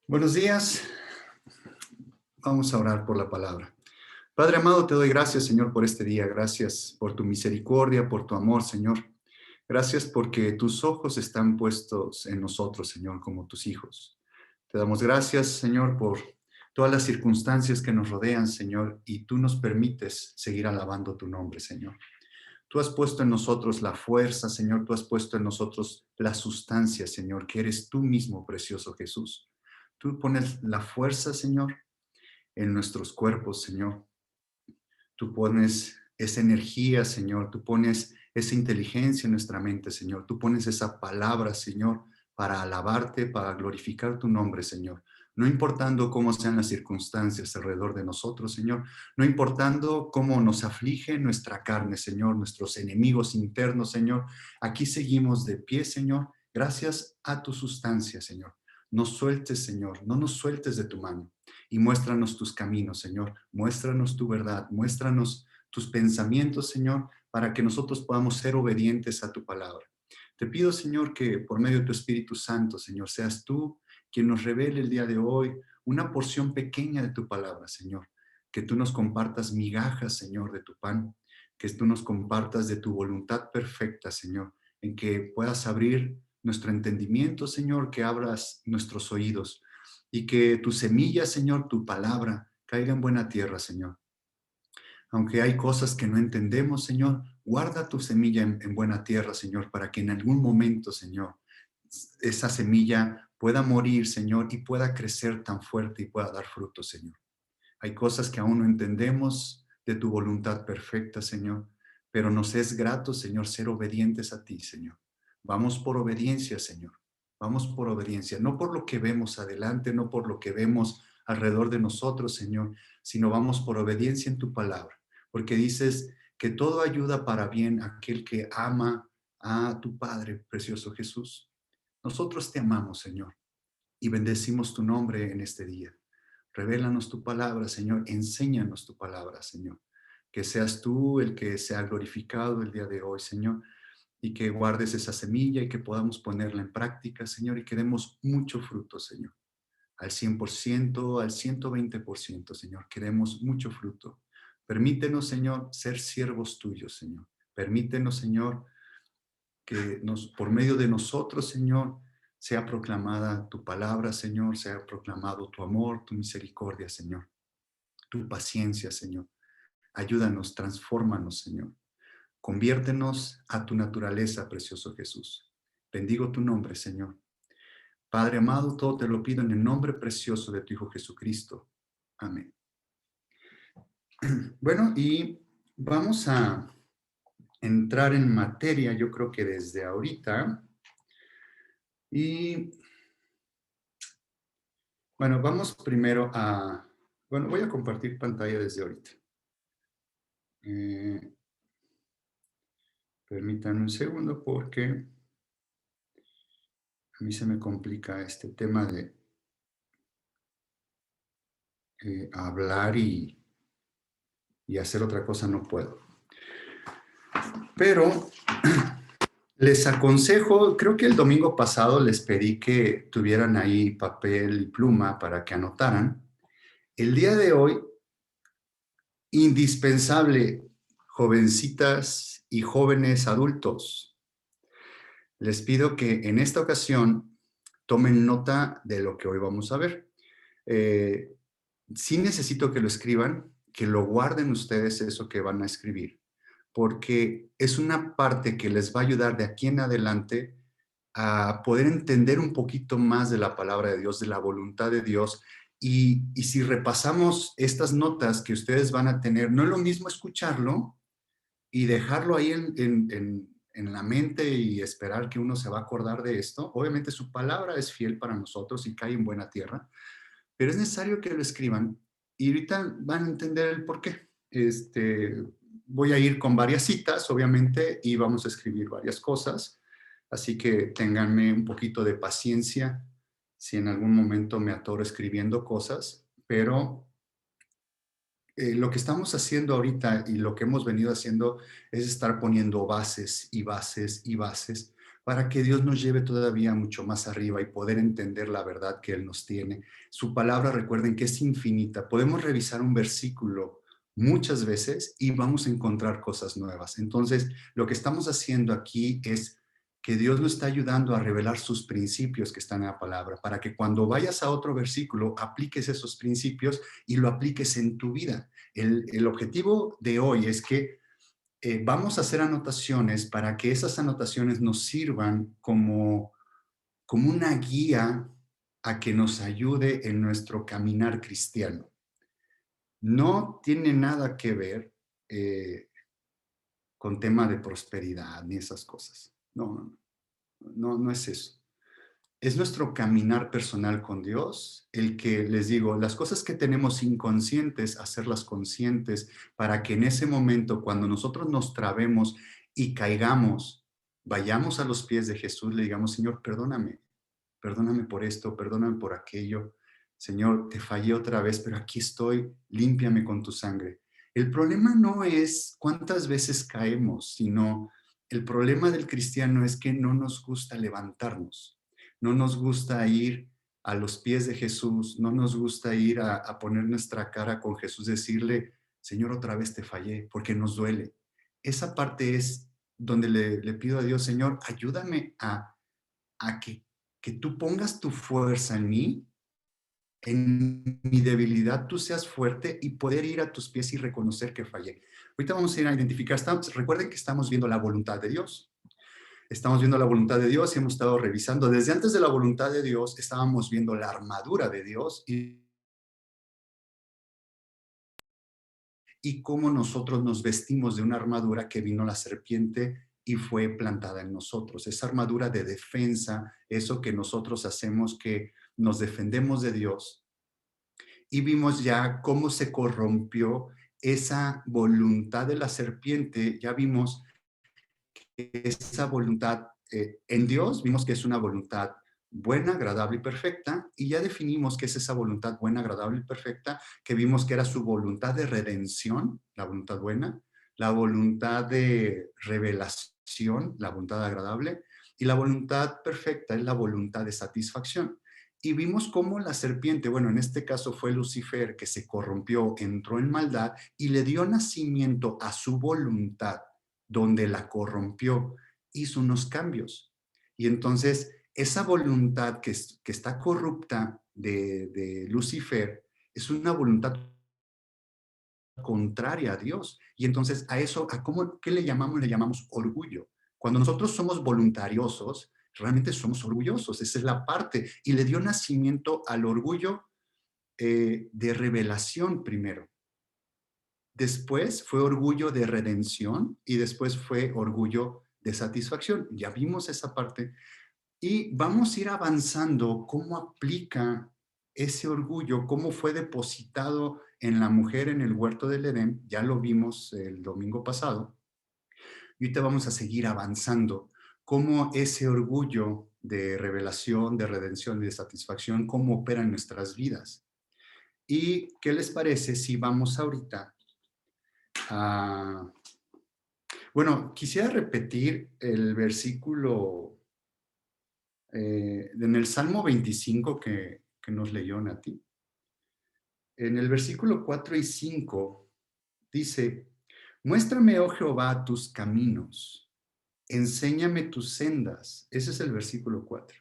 Buenos días. Vamos a orar por la palabra. Padre amado, te doy gracias, Señor, por este día. Gracias por tu misericordia, por tu amor, Señor. Gracias porque tus ojos están puestos en nosotros, Señor, como tus hijos. Te damos gracias, Señor, por todas las circunstancias que nos rodean, Señor, y tú nos permites seguir alabando tu nombre, Señor. Tú has puesto en nosotros la fuerza, Señor. Tú has puesto en nosotros la sustancia, Señor, que eres tú mismo, precioso Jesús. Tú pones la fuerza, Señor, en nuestros cuerpos, Señor. Tú pones esa energía, Señor. Tú pones esa inteligencia en nuestra mente, Señor. Tú pones esa palabra, Señor, para alabarte, para glorificar tu nombre, Señor. No importando cómo sean las circunstancias alrededor de nosotros, Señor. No importando cómo nos aflige nuestra carne, Señor, nuestros enemigos internos, Señor. Aquí seguimos de pie, Señor, gracias a tu sustancia, Señor. No sueltes, Señor, no nos sueltes de tu mano y muéstranos tus caminos, Señor. Muéstranos tu verdad, muéstranos tus pensamientos, Señor, para que nosotros podamos ser obedientes a tu palabra. Te pido, Señor, que por medio de tu Espíritu Santo, Señor, seas tú quien nos revele el día de hoy una porción pequeña de tu palabra, Señor. Que tú nos compartas migajas, Señor, de tu pan. Que tú nos compartas de tu voluntad perfecta, Señor, en que puedas abrir nuestro entendimiento, Señor, que abras nuestros oídos y que tu semilla, Señor, tu palabra, caiga en buena tierra, Señor. Aunque hay cosas que no entendemos, Señor, guarda tu semilla en buena tierra, Señor, para que en algún momento, Señor, esa semilla pueda morir, Señor, y pueda crecer tan fuerte y pueda dar fruto, Señor. Hay cosas que aún no entendemos de tu voluntad perfecta, Señor, pero nos es grato, Señor, ser obedientes a ti, Señor. Vamos por obediencia, Señor. Vamos por obediencia, no por lo que vemos adelante, no por lo que vemos alrededor de nosotros, Señor, sino vamos por obediencia en tu palabra, porque dices que todo ayuda para bien a aquel que ama a tu Padre, precioso Jesús. Nosotros te amamos, Señor, y bendecimos tu nombre en este día. Revélanos tu palabra, Señor. Enséñanos tu palabra, Señor. Que seas tú el que sea glorificado el día de hoy, Señor, y que guardes esa semilla y que podamos ponerla en práctica, Señor, y que demos mucho fruto, Señor. Al 100%, al 120%, Señor. Queremos mucho fruto. Permítenos, Señor, ser siervos tuyos, Señor. Permítenos, Señor, que por medio de nosotros, Señor, sea proclamada tu palabra, Señor, sea proclamado tu amor, tu misericordia, Señor, tu paciencia, Señor. Ayúdanos, transfórmanos, Señor. Conviértenos a tu naturaleza, precioso Jesús. Bendigo tu nombre, Señor. Padre amado, todo te lo pido en el nombre precioso de tu Hijo Jesucristo. Amén. Bueno, y vamos a entrar en materia, yo creo que desde ahorita. Y bueno, vamos primero a, bueno, voy a compartir pantalla desde ahorita. Eh, Permítanme un segundo porque a mí se me complica este tema de hablar y hacer otra cosa no puedo. Pero les aconsejo, creo que el domingo pasado les pedí que tuvieran ahí papel y pluma para que anotaran. El día de hoy, indispensable, jovencitas y jóvenes adultos, les pido que en esta ocasión tomen nota de lo que hoy vamos a ver. Eh, sí necesito que lo escriban, que lo guarden ustedes eso que van a escribir, porque es una parte que les va a ayudar de aquí en adelante a poder entender un poquito más de la palabra de Dios, de la voluntad de Dios. Y si repasamos estas notas que ustedes van a tener, no es lo mismo escucharlo y dejarlo ahí en la mente y esperar que uno se va a acordar de esto. Obviamente su palabra es fiel para nosotros y cae en buena tierra, pero es necesario que lo escriban y ahorita van a entender el por qué. Voy a ir con varias citas, obviamente, y vamos a escribir varias cosas, así que ténganme un poquito de paciencia si en algún momento me atoro escribiendo cosas, pero lo que estamos haciendo ahorita y lo que hemos venido haciendo es estar poniendo bases y bases y bases para que Dios nos lleve todavía mucho más arriba y poder entender la verdad que Él nos tiene. Su palabra, recuerden que es infinita. Podemos revisar un versículo muchas veces y vamos a encontrar cosas nuevas. Entonces, lo que estamos haciendo aquí es que Dios nos está ayudando a revelar sus principios que están en la palabra, para que cuando vayas a otro versículo, apliques esos principios y lo apliques en tu vida. El objetivo de hoy es que vamos a hacer anotaciones para que esas anotaciones nos sirvan como una guía a que nos ayude en nuestro caminar cristiano. No tiene nada que ver con tema de prosperidad ni esas cosas. No es eso. Es nuestro caminar personal con Dios el que, les digo, las cosas que tenemos inconscientes, hacerlas conscientes para que en ese momento, cuando nosotros nos trabemos y caigamos, vayamos a los pies de Jesús, le digamos, Señor, perdóname por esto, perdóname por aquello. Señor, te fallé otra vez, pero aquí estoy, límpiame con tu sangre. El problema no es cuántas veces caemos, sino el problema del cristiano es que no nos gusta levantarnos, no nos gusta ir a los pies de Jesús, no nos gusta ir a poner nuestra cara con Jesús, decirle, Señor, otra vez te fallé, porque nos duele. Esa parte es donde le pido a Dios, Señor, ayúdame a que tú pongas tu fuerza en mi debilidad, tú seas fuerte y poder ir a tus pies y reconocer que fallé. Ahorita vamos a ir a identificar, recuerden que estamos viendo la voluntad de Dios. Estamos viendo la voluntad de Dios y hemos estado revisando. Desde antes de la voluntad de Dios, estábamos viendo la armadura de Dios y cómo nosotros nos vestimos de una armadura que vino la serpiente y fue plantada en nosotros. Esa armadura de defensa, eso que nosotros hacemos, que nos defendemos de Dios. Y vimos ya cómo se corrompió esa voluntad de la serpiente. Ya vimos que esa voluntad en Dios, vimos que es una voluntad buena, agradable y perfecta, y ya definimos qué es esa voluntad buena, agradable y perfecta, que vimos que era su voluntad de redención, la voluntad buena, la voluntad de revelación, la voluntad agradable, y la voluntad perfecta es la voluntad de satisfacción. Y vimos cómo la serpiente, bueno, en este caso fue Lucifer, que se corrompió, entró en maldad y le dio nacimiento a su voluntad, donde la corrompió, hizo unos cambios. Y entonces esa voluntad que está corrupta de Lucifer es una voluntad contraria a Dios. Y entonces a eso, ¿qué le llamamos? Le llamamos orgullo. Cuando nosotros somos voluntariosos, realmente somos orgullosos. Esa es la parte. Y le dio nacimiento al orgullo de revelación primero. Después fue orgullo de redención y después fue orgullo de satisfacción. Ya vimos esa parte y vamos a ir avanzando cómo aplica ese orgullo, cómo fue depositado en la mujer en el huerto del Edén. Ya lo vimos el domingo pasado. Y ahorita vamos a seguir avanzando cómo ese orgullo de revelación, de redención y de satisfacción, cómo opera en nuestras vidas. ¿Y qué les parece si vamos ahorita a... Bueno, quisiera repetir el versículo en el Salmo 25 que nos leyó Nati. En el versículo 4 y 5 dice, muéstrame, oh Jehová, tus caminos, enséñame tus sendas. Ese es el versículo 4.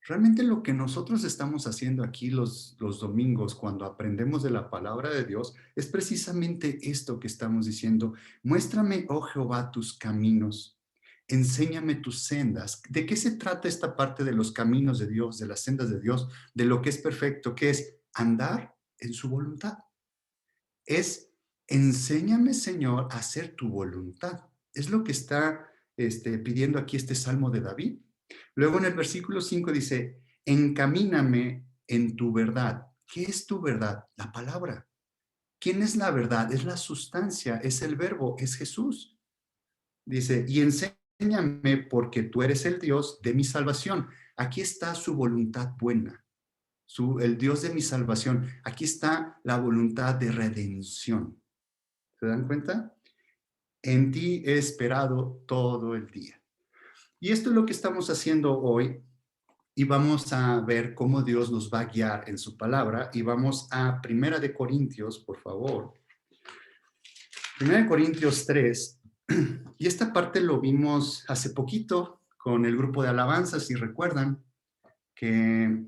Realmente lo que nosotros estamos haciendo aquí los domingos cuando aprendemos de la palabra de Dios es precisamente esto que estamos diciendo. Muéstrame, oh Jehová, tus caminos. Enséñame tus sendas. ¿De qué se trata esta parte de los caminos de Dios, de las sendas de Dios, de lo que es perfecto, que es andar en su voluntad? Es enséñame, Señor, a hacer tu voluntad. Es lo que está pidiendo aquí este Salmo de David. Luego en el versículo 5 dice, encamíname en tu verdad. ¿Qué es tu verdad? La palabra. ¿Quién es la verdad? Es la sustancia, es el verbo, es Jesús. Dice, y enséñame porque tú eres el Dios de mi salvación. Aquí está su voluntad buena, el Dios de mi salvación. Aquí está la voluntad de redención. ¿Se dan cuenta? En ti he esperado todo el día. Y esto es lo que estamos haciendo hoy y vamos a ver cómo Dios nos va a guiar en su palabra y vamos a Primera de Corintios, por favor. Primera de Corintios 3, y esta parte lo vimos hace poquito con el grupo de alabanza, si recuerdan, que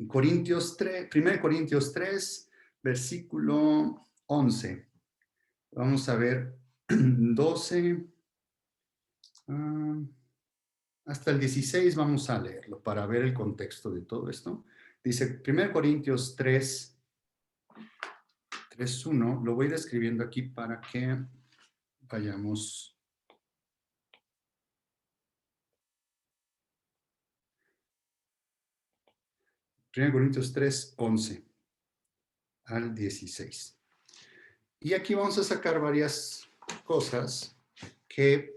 Corintios 3, 1 Corintios 3, versículo 11. Vamos a ver 12 hasta el 16, vamos a leerlo para ver el contexto de todo esto. Dice 1 Corintios 3, 3:1, lo voy describiendo aquí para que vayamos. 1 Corintios 3, 11 al 16. Y aquí vamos a sacar varias cosas que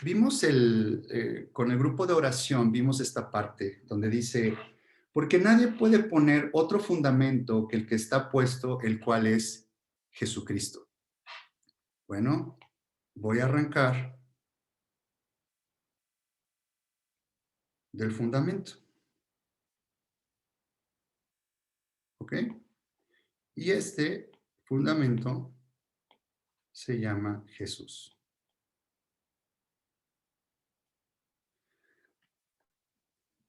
vimos con el grupo de oración, vimos esta parte donde dice, porque nadie puede poner otro fundamento que el que está puesto, el cual es Jesucristo. Bueno, voy a arrancar del fundamento. ¿Ok? Y este fundamento se llama Jesús.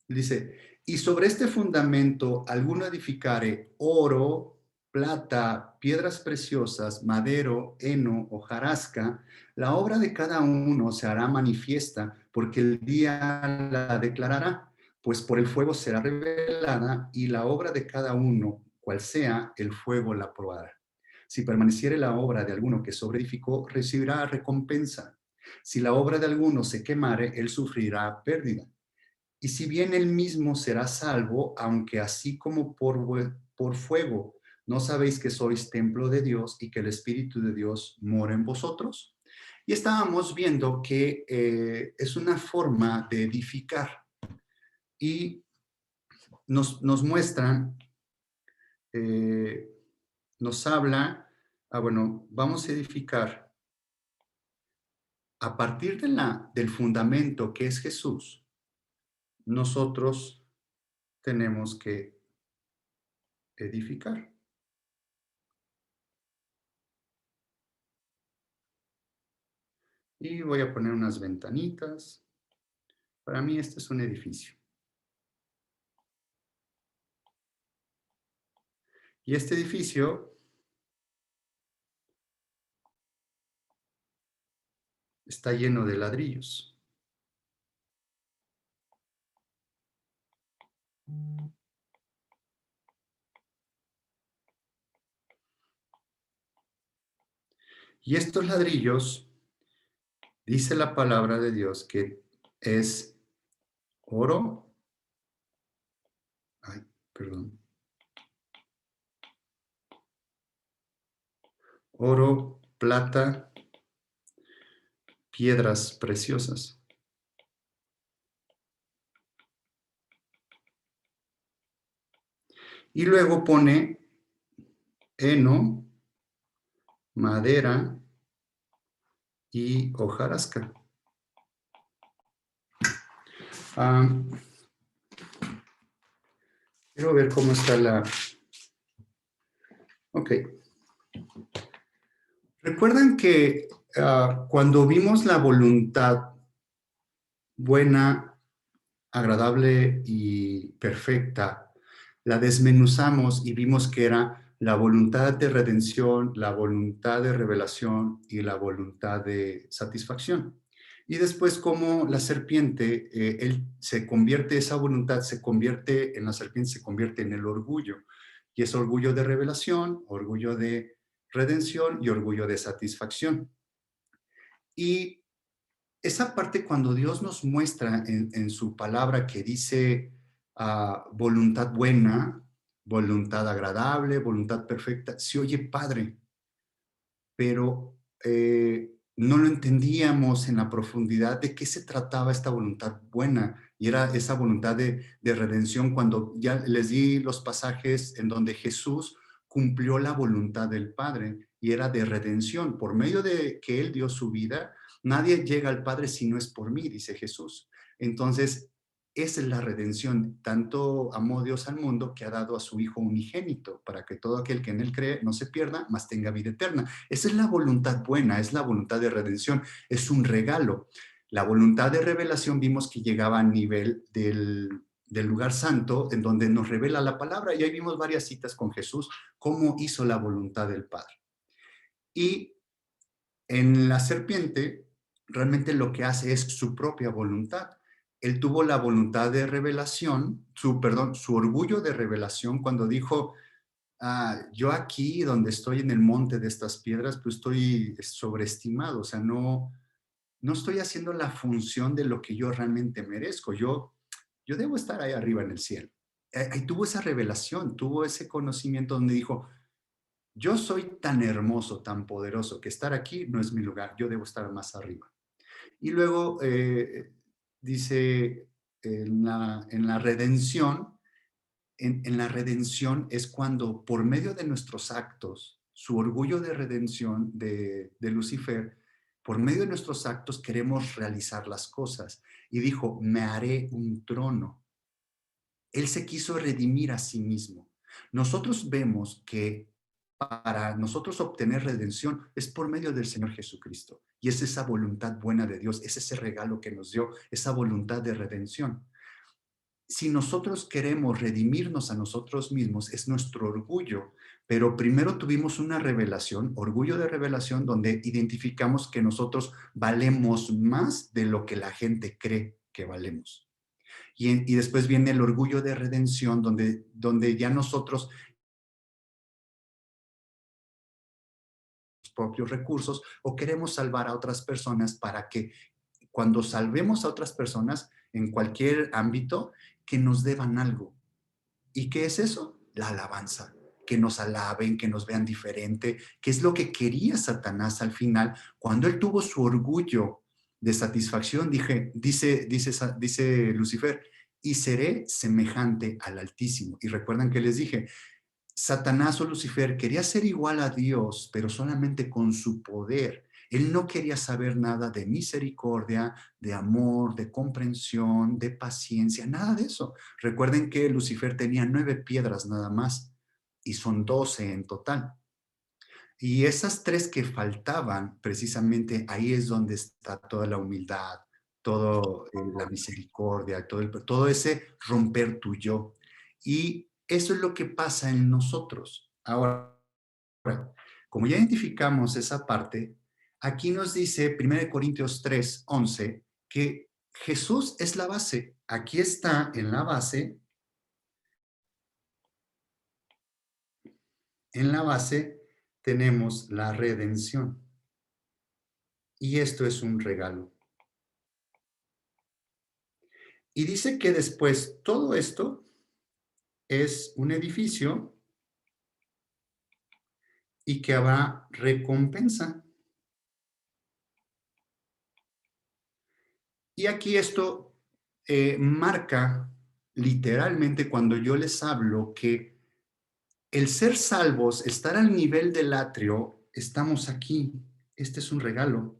Dice, y sobre este fundamento alguno edificare oro, plata, piedras preciosas, madero, heno, hojarasca, la obra de cada uno se hará manifiesta, porque el día la declarará, pues por el fuego será revelada, y la obra de cada uno, cual sea, el fuego la probará. Si permaneciere la obra de alguno que sobreedificó, recibirá recompensa. Si la obra de alguno se quemare, él sufrirá pérdida. Y si bien él mismo será salvo, aunque así como por fuego, ¿no sabéis que sois templo de Dios y que el Espíritu de Dios mora en vosotros? Y estábamos viendo que es una forma de edificar. Y nos muestran, nos habla, bueno, vamos a edificar a partir del fundamento que es Jesús. Nosotros tenemos que edificar. Y voy a poner unas ventanitas. Para mí este es un edificio. Y este edificio está lleno de ladrillos. Y estos ladrillos, dice la palabra de Dios, que es oro. Ay, perdón. Oro, plata, piedras preciosas. Y luego pone heno, madera y hojarasca. Quiero ver cómo está la... Ok. ¿Recuerdan que cuando vimos la voluntad buena, agradable y perfecta, la desmenuzamos y vimos que era la voluntad de redención, la voluntad de revelación y la voluntad de satisfacción? Y después como la serpiente, él se convierte, esa voluntad se convierte en la serpiente, se convierte en el orgullo. Y es orgullo de revelación, orgullo de redención y orgullo de satisfacción. Y esa parte cuando Dios nos muestra en su palabra que dice voluntad buena, voluntad agradable, voluntad perfecta, se oye padre, pero no lo entendíamos en la profundidad de qué se trataba esta voluntad buena, y era esa voluntad de redención cuando ya les di los pasajes en donde Jesús cumplió la voluntad del Padre y era de redención. Por medio de que Él dio su vida, nadie llega al Padre si no es por mí, dice Jesús. Entonces, esa es la redención. Tanto amó Dios al mundo que ha dado a su Hijo unigénito, para que todo aquel que en Él cree no se pierda, mas tenga vida eterna. Esa es la voluntad buena, es la voluntad de redención, es un regalo. La voluntad de revelación vimos que llegaba a nivel del lugar santo, en donde nos revela la palabra, y ahí vimos varias citas con Jesús, cómo hizo la voluntad del Padre. Y en la serpiente, realmente lo que hace es su propia voluntad. Él tuvo la voluntad de revelación, su orgullo de revelación cuando dijo, yo aquí donde estoy en el monte de estas piedras, pues estoy sobreestimado, o sea, no estoy haciendo la función de lo que yo realmente merezco. Yo debo estar ahí arriba en el cielo. Ahí tuvo esa revelación, tuvo ese conocimiento donde dijo, yo soy tan hermoso, tan poderoso, que estar aquí no es mi lugar, yo debo estar más arriba. Y luego dice en la redención, en la redención es cuando por medio de nuestros actos, su orgullo de redención de Lucifer, por medio de nuestros actos queremos realizar las cosas. Y dijo, me haré un trono. Él se quiso redimir a sí mismo. Nosotros vemos que para nosotros obtener redención es por medio del Señor Jesucristo. Y es esa voluntad buena de Dios, es ese regalo que nos dio, esa voluntad de redención. Si nosotros queremos redimirnos a nosotros mismos, es nuestro orgullo, pero primero tuvimos una revelación, orgullo de revelación, donde identificamos que nosotros valemos más de lo que la gente cree que valemos. Y después viene el orgullo de redención, donde ya nosotros propios recursos o queremos salvar a otras personas para que cuando salvemos a otras personas en cualquier ámbito, que nos deban algo. ¿Y qué es eso? La alabanza. Que nos alaben, que nos vean diferente, que es lo que quería Satanás al final. Cuando él tuvo su orgullo de satisfacción, dice Lucifer, y seré semejante al Altísimo. Y recuerdan que les dije, Satanás o Lucifer quería ser igual a Dios, pero solamente con su poder. Él no quería saber nada de misericordia, de amor, de comprensión, de paciencia, nada de eso. Recuerden que Lucifer tenía 9 piedras nada más y son 12 en total. Y esas 3 que faltaban, precisamente ahí es donde está toda la humildad, toda la misericordia, todo ese romper tu yo. Y eso es lo que pasa en nosotros. Ahora, como ya identificamos esa parte, aquí nos dice 1 Corintios 3:11 que Jesús es la base. Aquí está en la base, tenemos la redención. Y esto es un regalo. Y dice que después todo esto es un edificio y que habrá recompensa. Y aquí esto marca literalmente cuando yo les hablo que el ser salvos, estar al nivel del atrio, estamos aquí. Este es un regalo.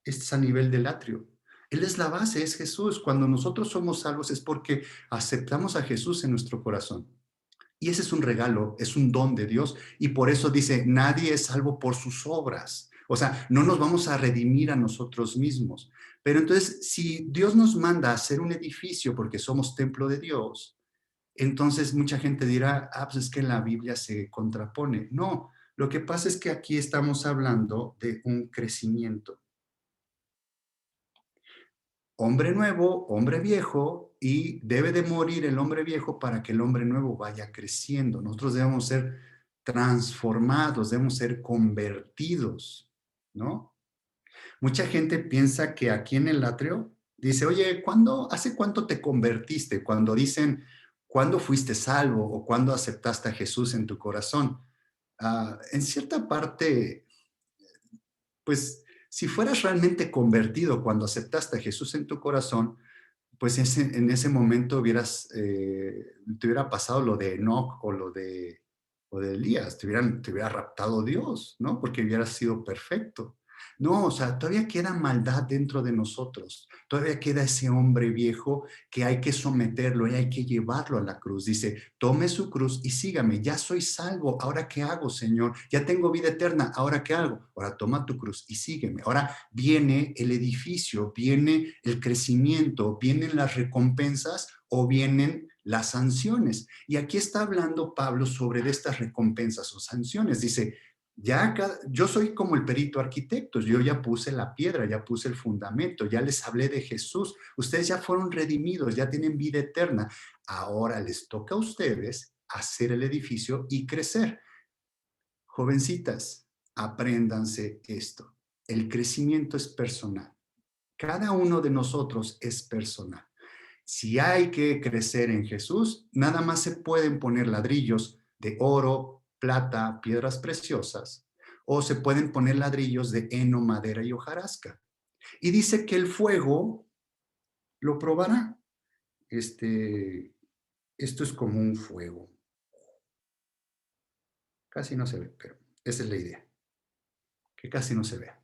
Este es a nivel del atrio. Él es la base, es Jesús. Cuando nosotros somos salvos es porque aceptamos a Jesús en nuestro corazón. Y ese es un regalo, es un don de Dios. Y por eso dice, nadie es salvo por sus obras. O sea, no nos vamos a redimir a nosotros mismos. Pero entonces, si Dios nos manda a hacer un edificio porque somos templo de Dios, entonces mucha gente dirá, pues es que la Biblia se contrapone. No, lo que pasa es que aquí estamos hablando de un crecimiento. Hombre nuevo, hombre viejo, y debe de morir el hombre viejo para que el hombre nuevo vaya creciendo. Nosotros debemos ser transformados, debemos ser convertidos, ¿no? Mucha gente piensa que aquí en el atrio dice, oye, hace cuánto te convertiste? Cuando dicen, ¿cuándo fuiste salvo o cuándo aceptaste a Jesús en tu corazón? En cierta parte, pues si fueras realmente convertido cuando aceptaste a Jesús en tu corazón, pues en ese momento te hubiera pasado lo de Enoch o lo de o de Elías, te hubiera raptado Dios, ¿no? Porque hubieras sido perfecto. No, o sea, todavía queda maldad dentro de nosotros. Todavía queda ese hombre viejo que hay que someterlo y hay que llevarlo a la cruz. Dice, tome su cruz y sígame. Ya soy salvo. ¿Ahora qué hago, Señor? Ya tengo vida eterna. ¿Ahora qué hago? Ahora toma tu cruz y sígueme. Ahora viene el edificio, viene el crecimiento, vienen las recompensas o vienen las sanciones. Y aquí está hablando Pablo sobre de estas recompensas o sanciones. Dice, yo soy como el perito arquitecto, yo ya puse la piedra, ya puse el fundamento, ya les hablé de Jesús, ustedes ya fueron redimidos, ya tienen vida eterna. Ahora les toca a ustedes hacer el edificio y crecer. Jovencitas, apréndanse esto. El crecimiento es personal. Cada uno de nosotros es personal. Si hay que crecer en Jesús, nada más se pueden poner ladrillos de oro, plata, piedras preciosas, o se pueden poner ladrillos de heno, madera y hojarasca. Y dice que el fuego lo probará. Esto es como un fuego. Casi no se ve, pero esa es la idea, que casi no se vea.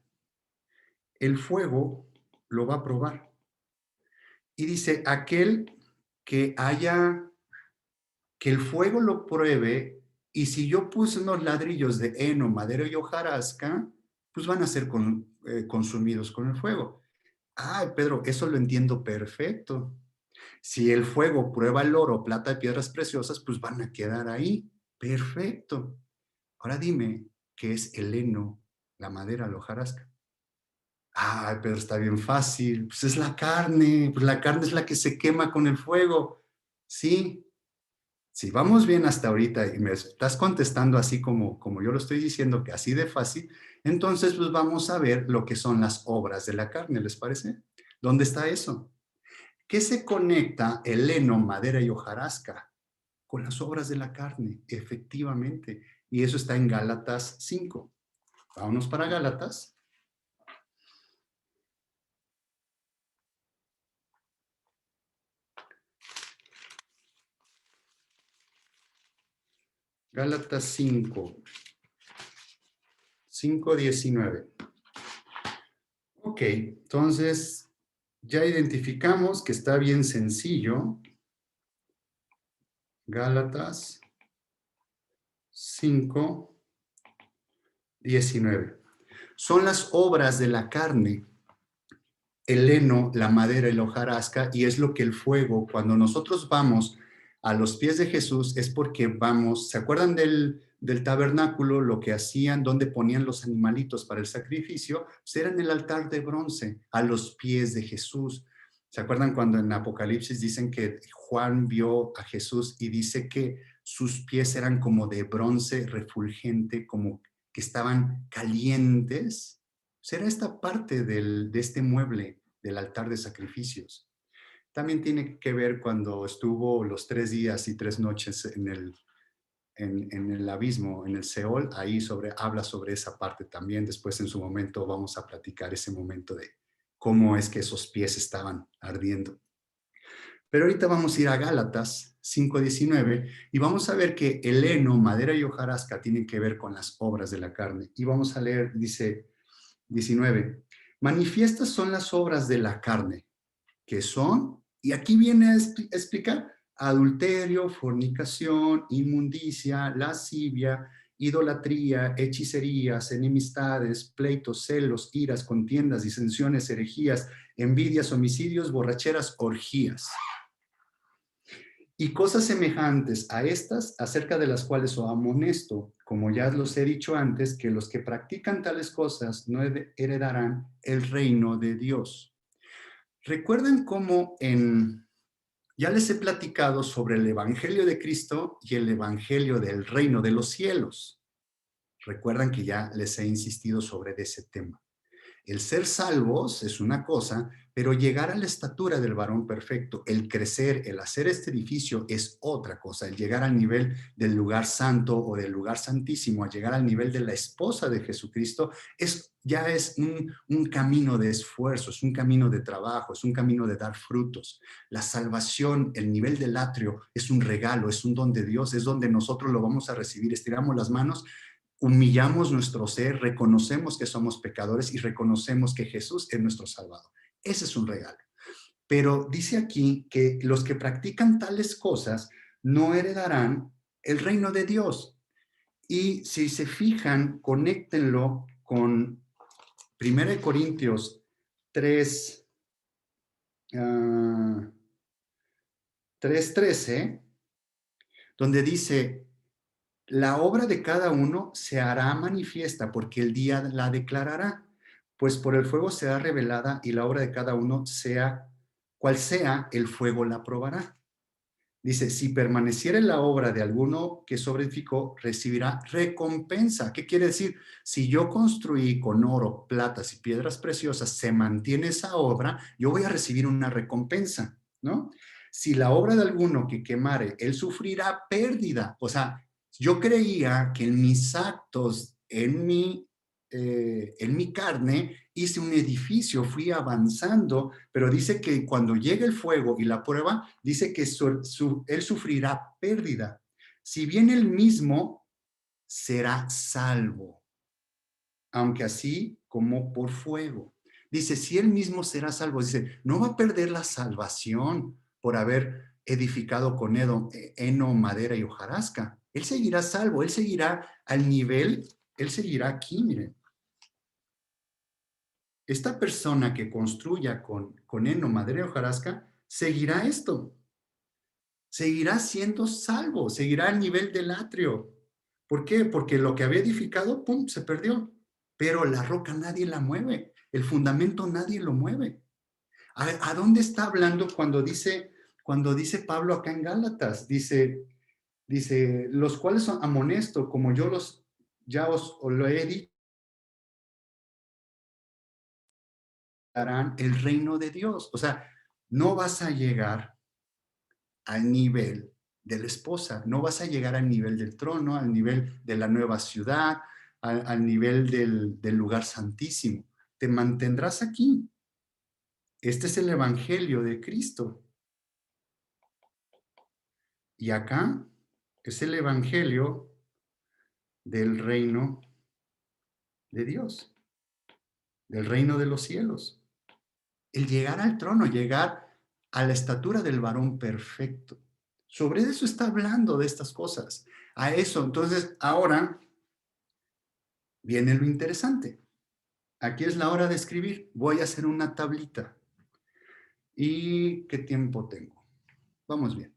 El fuego lo va a probar. Y dice, que el fuego lo pruebe, y si yo puse unos ladrillos de heno, madera y hojarasca, pues van a ser consumidos con el fuego. Ay, Pedro, eso lo entiendo perfecto. Si el fuego prueba el oro, plata y piedras preciosas, pues van a quedar ahí. Perfecto. Ahora dime, ¿qué es el heno, la madera, la hojarasca? Ay, Pedro, está bien fácil. Pues es la carne. Pues la carne es la que se quema con el fuego. Sí, si vamos bien hasta ahorita y me estás contestando así como yo lo estoy diciendo, que así de fácil, entonces pues vamos a ver lo que son las obras de la carne, ¿les parece? ¿Dónde está eso? ¿Qué se conecta el heno, madera y hojarasca? Con las obras de la carne, efectivamente. Y eso está en Gálatas 5. Vámonos para Gálatas. Gálatas 5, 5:19. Ok, entonces ya identificamos que está bien sencillo. Gálatas 5:19. Son las obras de la carne, el heno, la madera y la hojarasca, y es lo que el fuego, cuando nosotros vamos a los pies de Jesús, es porque vamos, ¿se acuerdan del tabernáculo? Lo que hacían, donde ponían los animalitos para el sacrificio, pues era en el altar de bronce, a los pies de Jesús. ¿Se acuerdan cuando en Apocalipsis dicen que Juan vio a Jesús y dice que sus pies eran como de bronce refulgente, como que estaban calientes? Será esta parte de este mueble del altar de sacrificios. También tiene que ver cuando estuvo los 3 días y 3 noches en el abismo, en el Seol, ahí habla sobre esa parte también. Después en su momento vamos a platicar ese momento de cómo es que esos pies estaban ardiendo. Pero ahorita vamos a ir a Gálatas 5:19 y vamos a ver que el heno, madera y hojarasca tienen que ver con las obras de la carne. Y vamos a leer, dice 19, manifiestas son las obras de la carne, que son, y aquí viene a explicar, adulterio, fornicación, inmundicia, lascivia, idolatría, hechicerías, enemistades, pleitos, celos, iras, contiendas, disensiones, herejías, envidias, homicidios, borracheras, orgías. Y cosas semejantes a estas, acerca de las cuales os amonesto, como ya los he dicho antes, que los que practican tales cosas no heredarán el reino de Dios. ¿Recuerdan cómo ya les he platicado sobre el Evangelio de Cristo y el Evangelio del reino de los cielos? Recuerdan que ya les he insistido sobre ese tema. El ser salvos es una cosa, pero llegar a la estatura del varón perfecto, el crecer, el hacer este edificio es otra cosa. El llegar al nivel del lugar santo o del lugar santísimo, a llegar al nivel de la esposa de Jesucristo, ya es un camino de esfuerzo, es un camino de trabajo, es un camino de dar frutos. La salvación, el nivel del atrio, es un regalo, es un don de Dios, es donde nosotros lo vamos a recibir. Estiramos las manos, humillamos nuestro ser, reconocemos que somos pecadores y reconocemos que Jesús es nuestro Salvador. Ese es un regalo. Pero dice aquí que los que practican tales cosas no heredarán el reino de Dios. Y si se fijan, conéctenlo con 1 Corintios 3, 3:13, donde dice, la obra de cada uno se hará manifiesta porque el día la declarará, pues por el fuego será revelada y la obra de cada uno sea cual sea, el fuego la probará. Dice, si permaneciera en la obra de alguno que sobreedificó, recibirá recompensa. ¿Qué quiere decir? Si yo construí con oro, platas y piedras preciosas, se mantiene esa obra, yo voy a recibir una recompensa, ¿no? Si la obra de alguno que quemare, él sufrirá pérdida. O sea, yo creía que en mis actos, en mi carne, hice un edificio, fui avanzando, pero dice que cuando llegue el fuego y la prueba, dice que él sufrirá pérdida. Si bien él mismo será salvo, aunque así como por fuego. Dice, si él mismo será salvo, dice, no va a perder la salvación por haber edificado con heno, madera y hojarasca. Él seguirá salvo, él seguirá al nivel, él seguirá aquí, miren. Esta persona que construya con heno, madera y hojarasca, seguirá esto. Seguirá siendo salvo, seguirá al nivel del atrio. ¿Por qué? Porque lo que había edificado, ¡pum!, se perdió. Pero la roca nadie la mueve, el fundamento nadie lo mueve. ¿A dónde está hablando cuando dice Pablo acá en Gálatas? Dice, los cuales son amonesto, como yo ya os lo he dicho, darán el reino de Dios. O sea, no vas a llegar al nivel de la esposa, no vas a llegar al nivel del trono, al nivel de la nueva ciudad, al nivel del lugar santísimo. Te mantendrás aquí. Este es el evangelio de Cristo. Y acá es el evangelio del reino de Dios, del reino de los cielos. El llegar al trono, llegar a la estatura del varón perfecto. Sobre eso está hablando de estas cosas. A eso, entonces, ahora viene lo interesante. Aquí es la hora de escribir. Voy a hacer una tablita. ¿Y qué tiempo tengo? Vamos bien.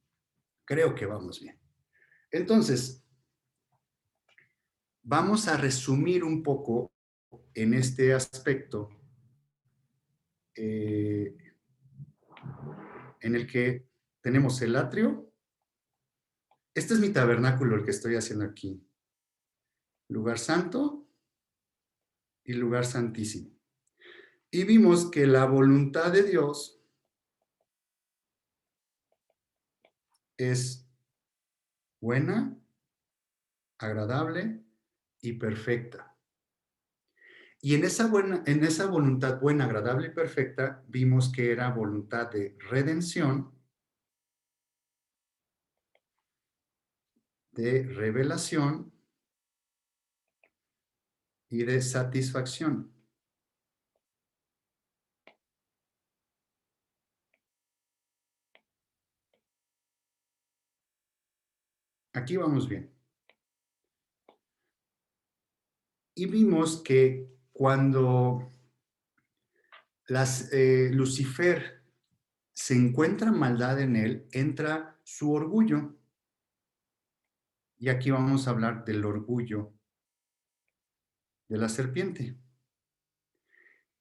Creo que vamos bien. Entonces, vamos a resumir un poco en este aspecto eh, en el que tenemos el atrio. Este es mi tabernáculo, el que estoy haciendo aquí. Lugar santo y lugar santísimo. Y vimos que la voluntad de Dios es buena, agradable y perfecta. Y en esa voluntad buena, agradable y perfecta, vimos que era voluntad de redención, de revelación y de satisfacción. Aquí vamos bien. Y vimos que cuando Lucifer se encuentra maldad en él, entra su orgullo. Y aquí vamos a hablar del orgullo de la serpiente.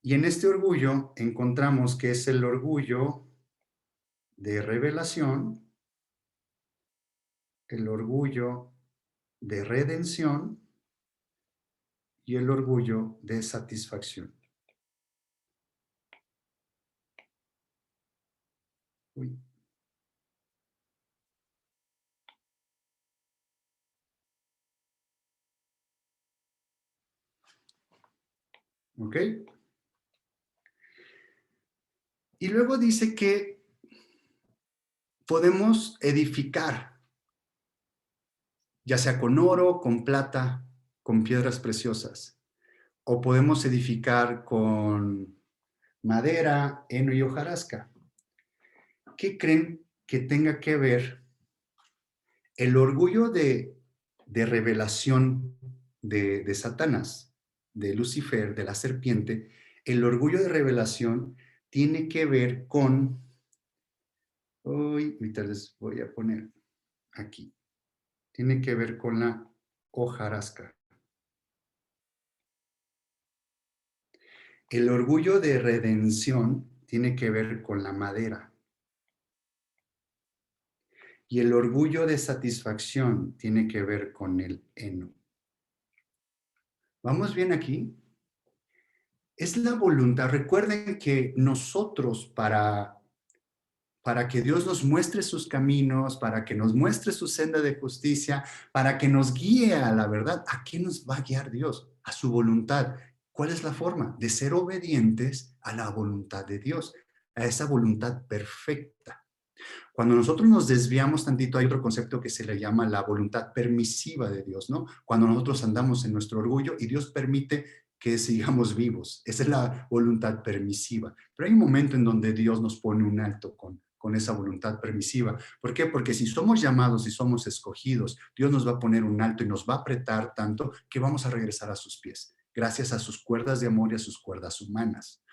Y en este orgullo encontramos que es el orgullo de revelación, el orgullo de redención y el orgullo de satisfacción. Uy. ¿Ok? Y luego dice que podemos edificar, ya sea con oro, con plata, con piedras preciosas, o podemos edificar con madera, heno y hojarasca. ¿Qué creen que tenga que ver el orgullo de revelación de Satanás, de Lucifer, de la serpiente? El orgullo de revelación tiene que ver con, uy, ahorita les voy a poner aquí, tiene que ver con la hojarasca. El orgullo de redención tiene que ver con la madera. Y el orgullo de satisfacción tiene que ver con el heno. ¿Vamos bien aquí? Es la voluntad. Recuerden que nosotros para que Dios nos muestre sus caminos, para que nos muestre su senda de justicia, para que nos guíe a la verdad, ¿a qué nos va a guiar Dios? A su voluntad. ¿Cuál es la forma? De ser obedientes a la voluntad de Dios, a esa voluntad perfecta. Cuando nosotros nos desviamos tantito, hay otro concepto que se le llama la voluntad permisiva de Dios, ¿no? Cuando nosotros andamos en nuestro orgullo y Dios permite que sigamos vivos. Esa es la voluntad permisiva. Pero hay un momento en donde Dios nos pone un alto con esa voluntad permisiva. ¿Por qué? Porque si somos llamados y somos escogidos, Dios nos va a poner un alto y nos va a apretar tanto que vamos a regresar a sus pies, gracias a sus cuerdas de amor y a sus cuerdas humanas.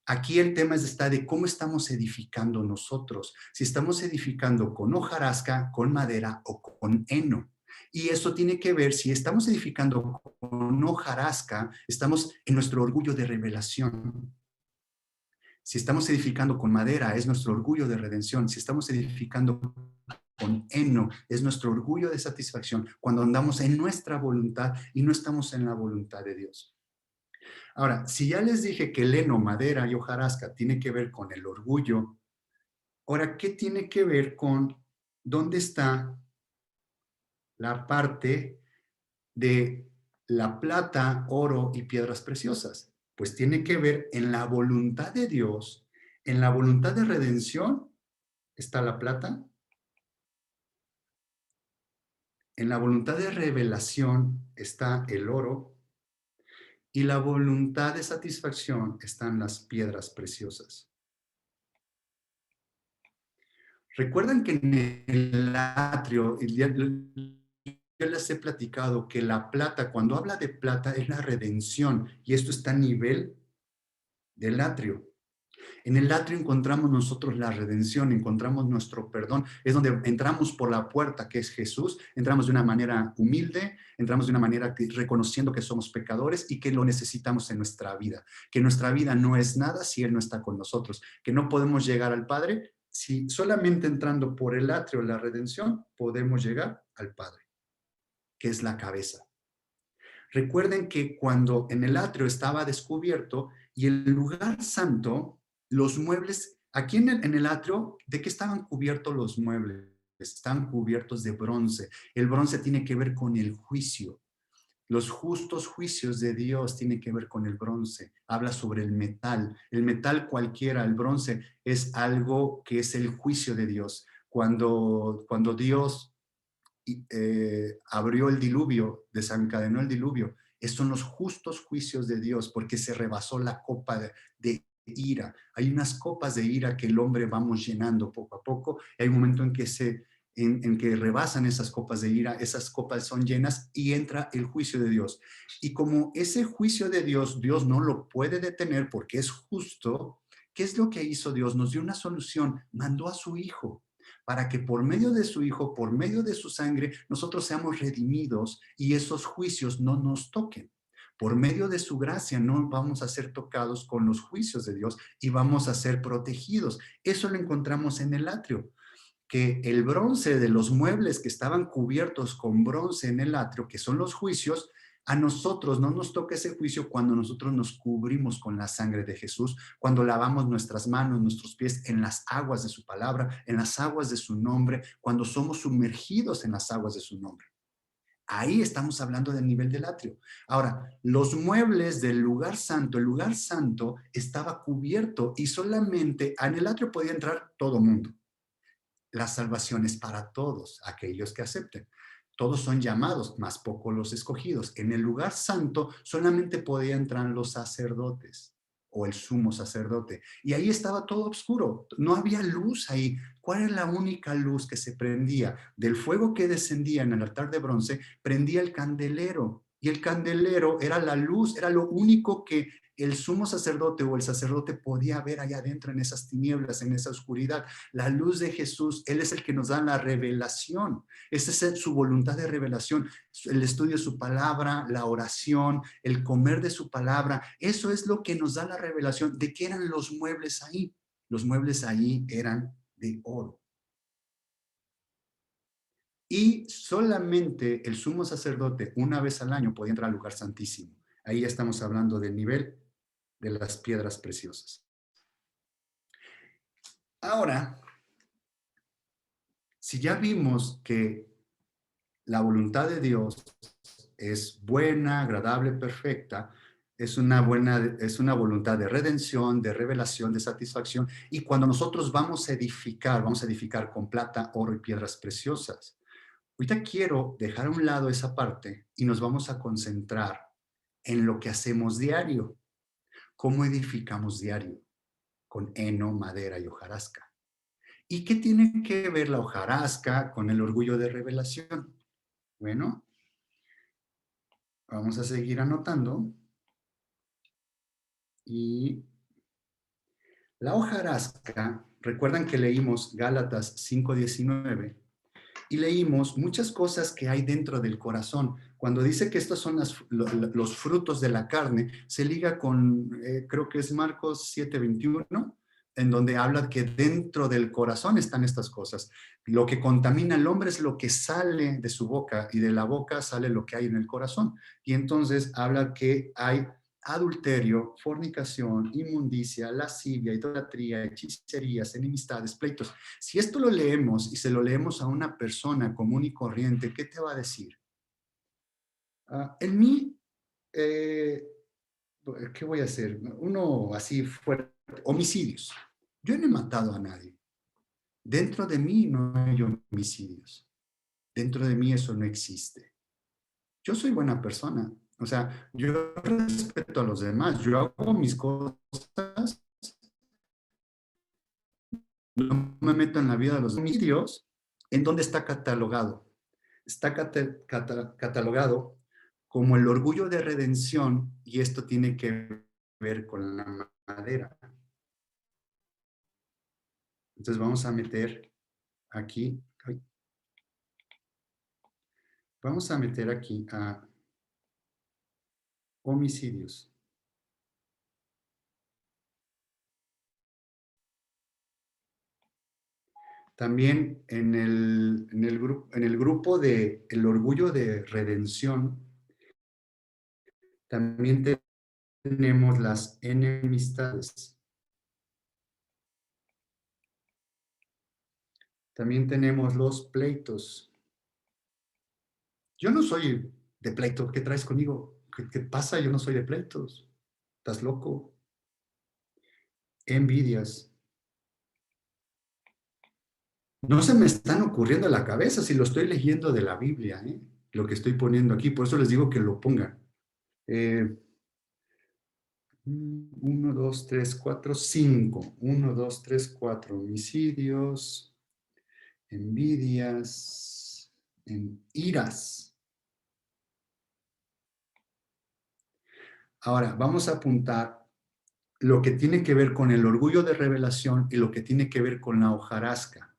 Aquí el tema está de cómo estamos edificando nosotros. Si estamos edificando con hojarasca, con madera o con heno. Y eso tiene que ver, si estamos edificando con hojarasca, estamos en nuestro orgullo de revelación. Si estamos edificando con madera, es nuestro orgullo de redención. Si estamos edificando con heno, es nuestro orgullo de satisfacción cuando andamos en nuestra voluntad y no estamos en la voluntad de Dios. Ahora, si ya les dije que el heno, madera y hojarasca tiene que ver con el orgullo, ahora, ¿qué tiene que ver con dónde está la parte de la plata, oro y piedras preciosas? Pues tiene que ver en la voluntad de Dios, en la voluntad de redención está la plata, en la voluntad de revelación está el oro y la voluntad de satisfacción están las piedras preciosas. Recuerdan que en el atrio, yo les he platicado que la plata, cuando habla de plata, es la redención, y esto está a nivel del atrio. En el atrio encontramos nosotros la redención, encontramos nuestro perdón, es donde entramos por la puerta que es Jesús, entramos de una manera humilde, entramos de una manera reconociendo que somos pecadores y que lo necesitamos en nuestra vida, que nuestra vida no es nada si Él no está con nosotros, que no podemos llegar al Padre si solamente entrando por el atrio, la redención, podemos llegar al Padre, que es la cabeza. Recuerden que cuando en el atrio estaba descubierto y el lugar santo, los muebles, aquí en el atrio, ¿de qué estaban cubiertos los muebles? Están cubiertos de bronce. El bronce tiene que ver con el juicio. Los justos juicios de Dios tienen que ver con el bronce. Habla sobre el metal. El metal cualquiera, el bronce, es algo que es el juicio de Dios. Cuando Dios abrió el diluvio, desencadenó el diluvio, estos son los justos juicios de Dios porque se rebasó la copa de ira. Hay unas copas de ira que el hombre vamos llenando poco a poco. Hay un momento en que en que rebasan esas copas de ira, esas copas son llenas y entra el juicio de Dios. Y como ese juicio de Dios, Dios no lo puede detener porque es justo, ¿qué es lo que hizo Dios? Nos dio una solución, mandó a su Hijo para que por medio de su Hijo, por medio de su sangre, nosotros seamos redimidos y esos juicios no nos toquen. Por medio de su gracia no vamos a ser tocados con los juicios de Dios y vamos a ser protegidos. Eso lo encontramos en el atrio, que el bronce de los muebles que estaban cubiertos con bronce en el atrio, que son los juicios, A nosotros no nos toca ese juicio cuando nosotros nos cubrimos con la sangre de Jesús, cuando lavamos nuestras manos, nuestros pies en las aguas de su palabra, en las aguas de su nombre, cuando somos sumergidos en las aguas de su nombre. Ahí estamos hablando del nivel del atrio. Ahora, los muebles del lugar santo, el lugar santo estaba cubierto y solamente en el atrio podía entrar todo mundo. La salvación es para todos aquellos que acepten. Todos son llamados, más pocos los escogidos. En el lugar santo solamente podían entrar los sacerdotes o el sumo sacerdote. Y ahí estaba todo oscuro, no había luz ahí. ¿Cuál era la única luz que se prendía? Del fuego que descendía en el altar de bronce, prendía el candelero. Y el candelero era la luz, era lo único que el sumo sacerdote o el sacerdote podía ver allá adentro en esas tinieblas, en esa oscuridad. La luz de Jesús, Él es el que nos da la revelación. Esa es su voluntad de revelación, el estudio de su palabra, la oración, el comer de su palabra. Eso es lo que nos da la revelación de qué eran los muebles ahí. Los muebles ahí eran de oro. Y solamente el sumo sacerdote una vez al año podía entrar al lugar santísimo. Ahí ya estamos hablando del nivel de las piedras preciosas. Ahora, si ya vimos que la voluntad de Dios es buena, agradable, perfecta, es una voluntad de redención, de revelación, de satisfacción, y cuando nosotros vamos a edificar con plata, oro y piedras preciosas. Ahorita quiero dejar a un lado esa parte y nos vamos a concentrar en lo que hacemos diario. ¿Cómo edificamos diario? Con heno, madera y hojarasca. ¿Y qué tiene que ver la hojarasca con el orgullo de revelación? Bueno, vamos a seguir anotando. Y la hojarasca, recuerdan que leímos Gálatas 5:19 y leímos muchas cosas que hay dentro del corazón. Cuando dice que estos son los frutos de la carne, se liga con, creo que es Marcos 7:21, en donde habla que dentro del corazón están estas cosas. Lo que contamina al hombre es lo que sale de su boca y de la boca sale lo que hay en el corazón. Y entonces habla que hay adulterio, fornicación, inmundicia, lascivia, idolatría, hechicerías, enemistades, pleitos. Si esto lo leemos y se lo leemos a una persona común y corriente, ¿qué te va a decir? En mí, eh, ¿qué voy a hacer? Uno así fuerte, homicidios. Yo no he matado a nadie. Dentro de mí no hay homicidios. Dentro de mí eso no existe. Yo soy buena persona. O sea, yo respeto a los demás. Yo hago mis cosas. No me meto en la vida de los homicidios. ¿En dónde está catalogado? Está catalogado como el orgullo de redención y esto tiene que ver con la madera. Entonces vamos a meter aquí, vamos a meter aquí a homicidios. También en el grupo de el orgullo de redención, también tenemos las enemistades. También tenemos los pleitos. Yo no soy de pleito. ¿Qué traes conmigo? ¿Qué pasa? Yo no soy de pleitos. ¿Estás loco? Envidias. No se me están ocurriendo a la cabeza si lo estoy leyendo de la Biblia, ¿eh? Lo que estoy poniendo aquí. Por eso les digo que lo pongan. 1, 2, 3, 4, 5. 1, 2, 3, 4. Homicidios, envidias, iras. Ahora, vamos a apuntar lo que tiene que ver con el orgullo de revelación y lo que tiene que ver con la hojarasca.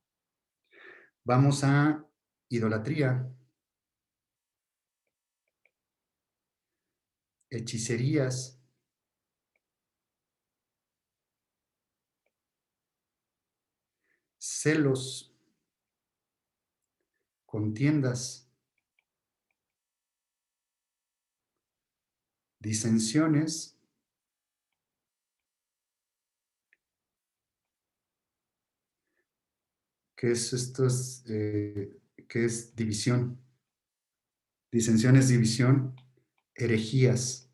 Vamos a idolatría, hechicerías, celos, contiendas, disensiones, ¿qué es esto? ¿Qué es división? Disensiones, división, herejías.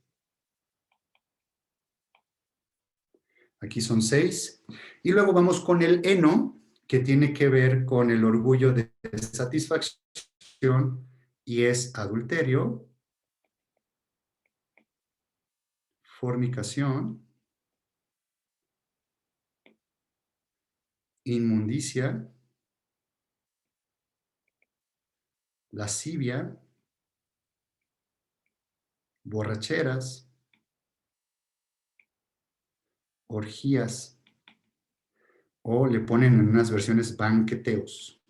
Aquí son 6. Y luego vamos con el heno, que tiene que ver con el orgullo de satisfacción y es adulterio, fornicación, inmundicia, lascivia, borracheras, orgías, o le ponen en unas versiones banqueteos,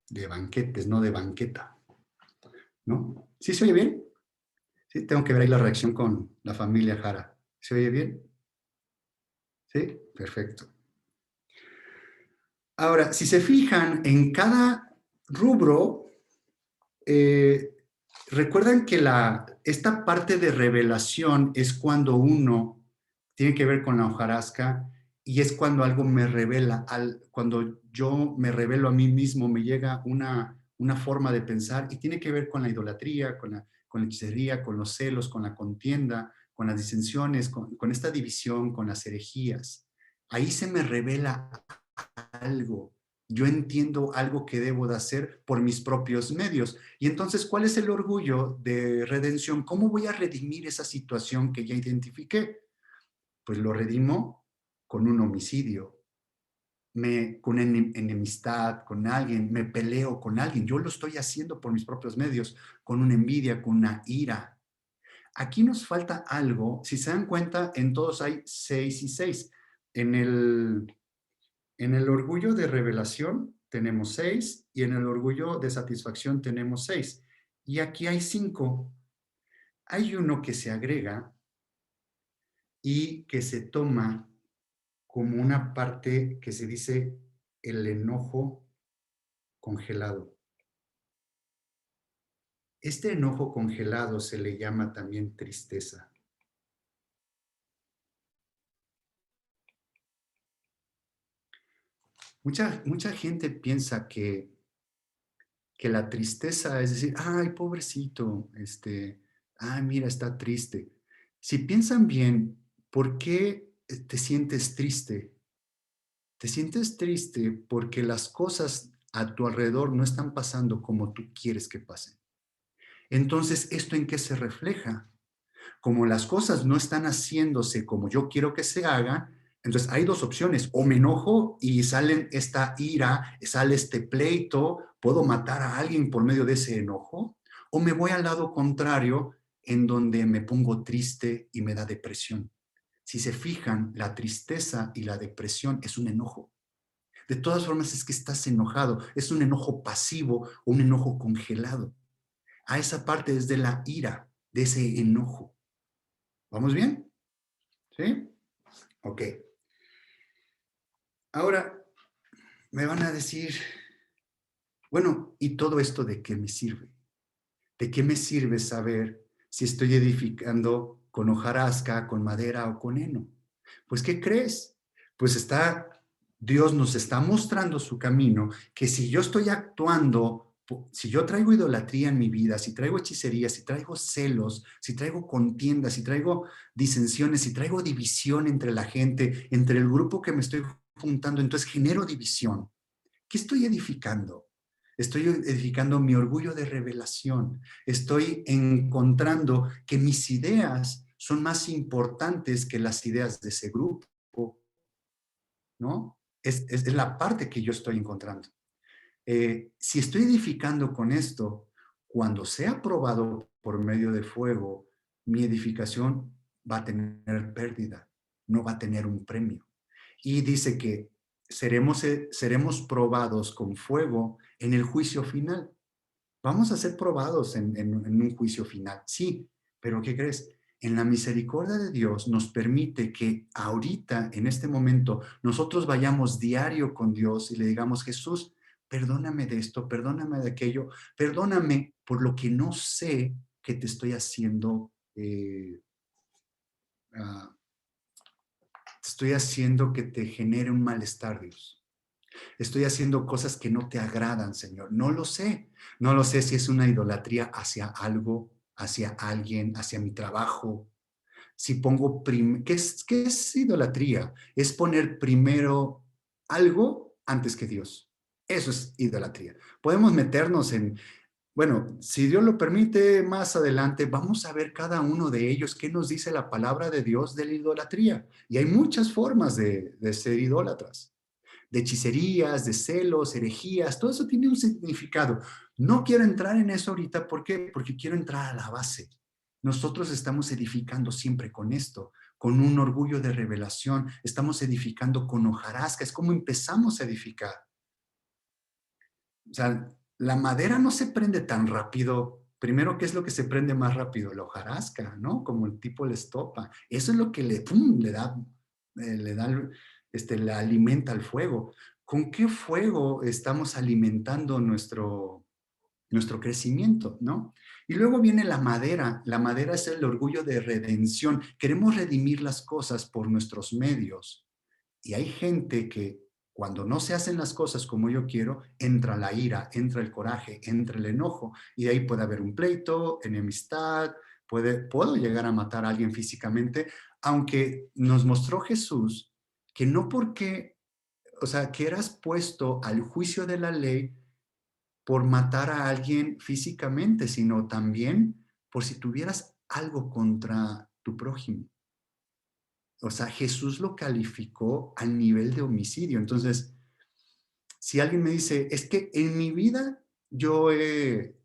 de banquetes, no de banqueta, ¿no? ¿Sí se oye bien? Sí, tengo que ver ahí la reacción con la familia Jara. ¿Se oye bien? Sí, perfecto. Ahora, si se fijan en cada rubro, eh, recuerdan que esta parte de revelación es cuando uno tiene que ver con la hojarasca y es cuando algo me revela, cuando yo me revelo a mí mismo, me llega una forma de pensar y tiene que ver con la idolatría, con la hechicería, con los celos, con la contienda, con las disensiones, con esta división, con las herejías. Ahí se me revela algo. Yo entiendo algo que debo de hacer por mis propios medios. Y entonces, ¿cuál es el orgullo de redención? ¿Cómo voy a redimir esa situación que ya identifiqué? Pues lo redimo con un homicidio, con una enemistad con alguien, me peleo con alguien. Yo lo estoy haciendo por mis propios medios, con una envidia, con una ira. Aquí nos falta algo. Si se dan cuenta, en todos hay 6 y 6. En el orgullo de revelación tenemos 6 y en el orgullo de satisfacción tenemos 6. Y aquí hay 5. Hay uno que se agrega y que se toma como una parte que se dice el enojo congelado. Este enojo congelado se le llama también tristeza. Mucha gente piensa que la tristeza es decir, ay, pobrecito, ay, mira, está triste. Si piensan bien, ¿por qué te sientes triste? Te sientes triste porque las cosas a tu alrededor no están pasando como tú quieres que pasen. Entonces, ¿esto en qué se refleja? Como las cosas no están haciéndose como yo quiero que se hagan, entonces hay dos opciones, o me enojo y sale esta ira, sale este pleito, puedo matar a alguien por medio de ese enojo, o me voy al lado contrario en donde me pongo triste y me da depresión. Si se fijan, la tristeza y la depresión es un enojo. De todas formas es que estás enojado, es un enojo pasivo o un enojo congelado. A esa parte es de la ira, de ese enojo. ¿Vamos bien? ¿Sí? Ok. Ahora me van a decir, bueno, ¿y todo esto de qué me sirve? ¿De qué me sirve saber si estoy edificando con hojarasca, con madera o con heno? Pues, ¿qué crees? Pues Dios nos está mostrando su camino, que si yo estoy actuando, si yo traigo idolatría en mi vida, si traigo hechicería, si traigo celos, si traigo contiendas, si traigo disensiones, si traigo división entre la gente, entre el grupo que me estoy juntando, entonces genero división. ¿Qué estoy edificando? Estoy edificando mi orgullo de revelación. Estoy encontrando que mis ideas son más importantes que las ideas de ese grupo, ¿no? Es la parte que yo estoy encontrando. Si estoy edificando con esto, cuando sea probado por medio de fuego, mi edificación va a tener pérdida, no va a tener un premio. Y dice que seremos probados con fuego en el juicio final. Vamos a ser probados en un juicio final, sí, pero ¿qué crees? En la misericordia de Dios nos permite que ahorita, en este momento, nosotros vayamos diario con Dios y le digamos, Jesús, perdóname de esto, perdóname de aquello, perdóname por lo que no sé que te estoy haciendo, ah, estoy haciendo que te genere un malestar, Dios. Estoy haciendo cosas que no te agradan, Señor. No lo sé. No lo sé si es una idolatría hacia algo, hacia alguien, hacia mi trabajo. Si pongo, qué es idolatría? Es poner primero algo antes que Dios. Eso es idolatría. Podemos meternos en, bueno, si Dios lo permite, más adelante vamos a ver cada uno de ellos qué nos dice la palabra de Dios de la idolatría. Y hay muchas formas de ser idólatras, de hechicerías, de celos, herejías, todo eso tiene un significado. No quiero entrar en eso ahorita, ¿por qué? Porque quiero entrar a la base. Nosotros estamos edificando siempre con esto, con un orgullo de revelación, estamos edificando con hojarasca, es como empezamos a edificar. O sea, la madera no se prende tan rápido. Primero, ¿qué es lo que se prende más rápido? La hojarasca, ¿no? Como el tipo la estopa. Eso es lo que le, ¡pum!, le da, le alimenta al fuego. ¿Con qué fuego estamos alimentando nuestro crecimiento, ¿no? Y luego viene la madera. La madera es el orgullo de redención. Queremos redimir las cosas por nuestros medios. Y hay gente que cuando no se hacen las cosas como yo quiero, entra la ira, entra el coraje, entra el enojo. Y de ahí puede haber un pleito, enemistad, puedo llegar a matar a alguien físicamente, aunque nos mostró Jesús que no porque, o sea, que eras puesto al juicio de la ley por matar a alguien físicamente, sino también por si tuvieras algo contra tu prójimo. O sea, Jesús lo calificó al nivel de homicidio. Entonces, si alguien me dice, es que en mi vida yo he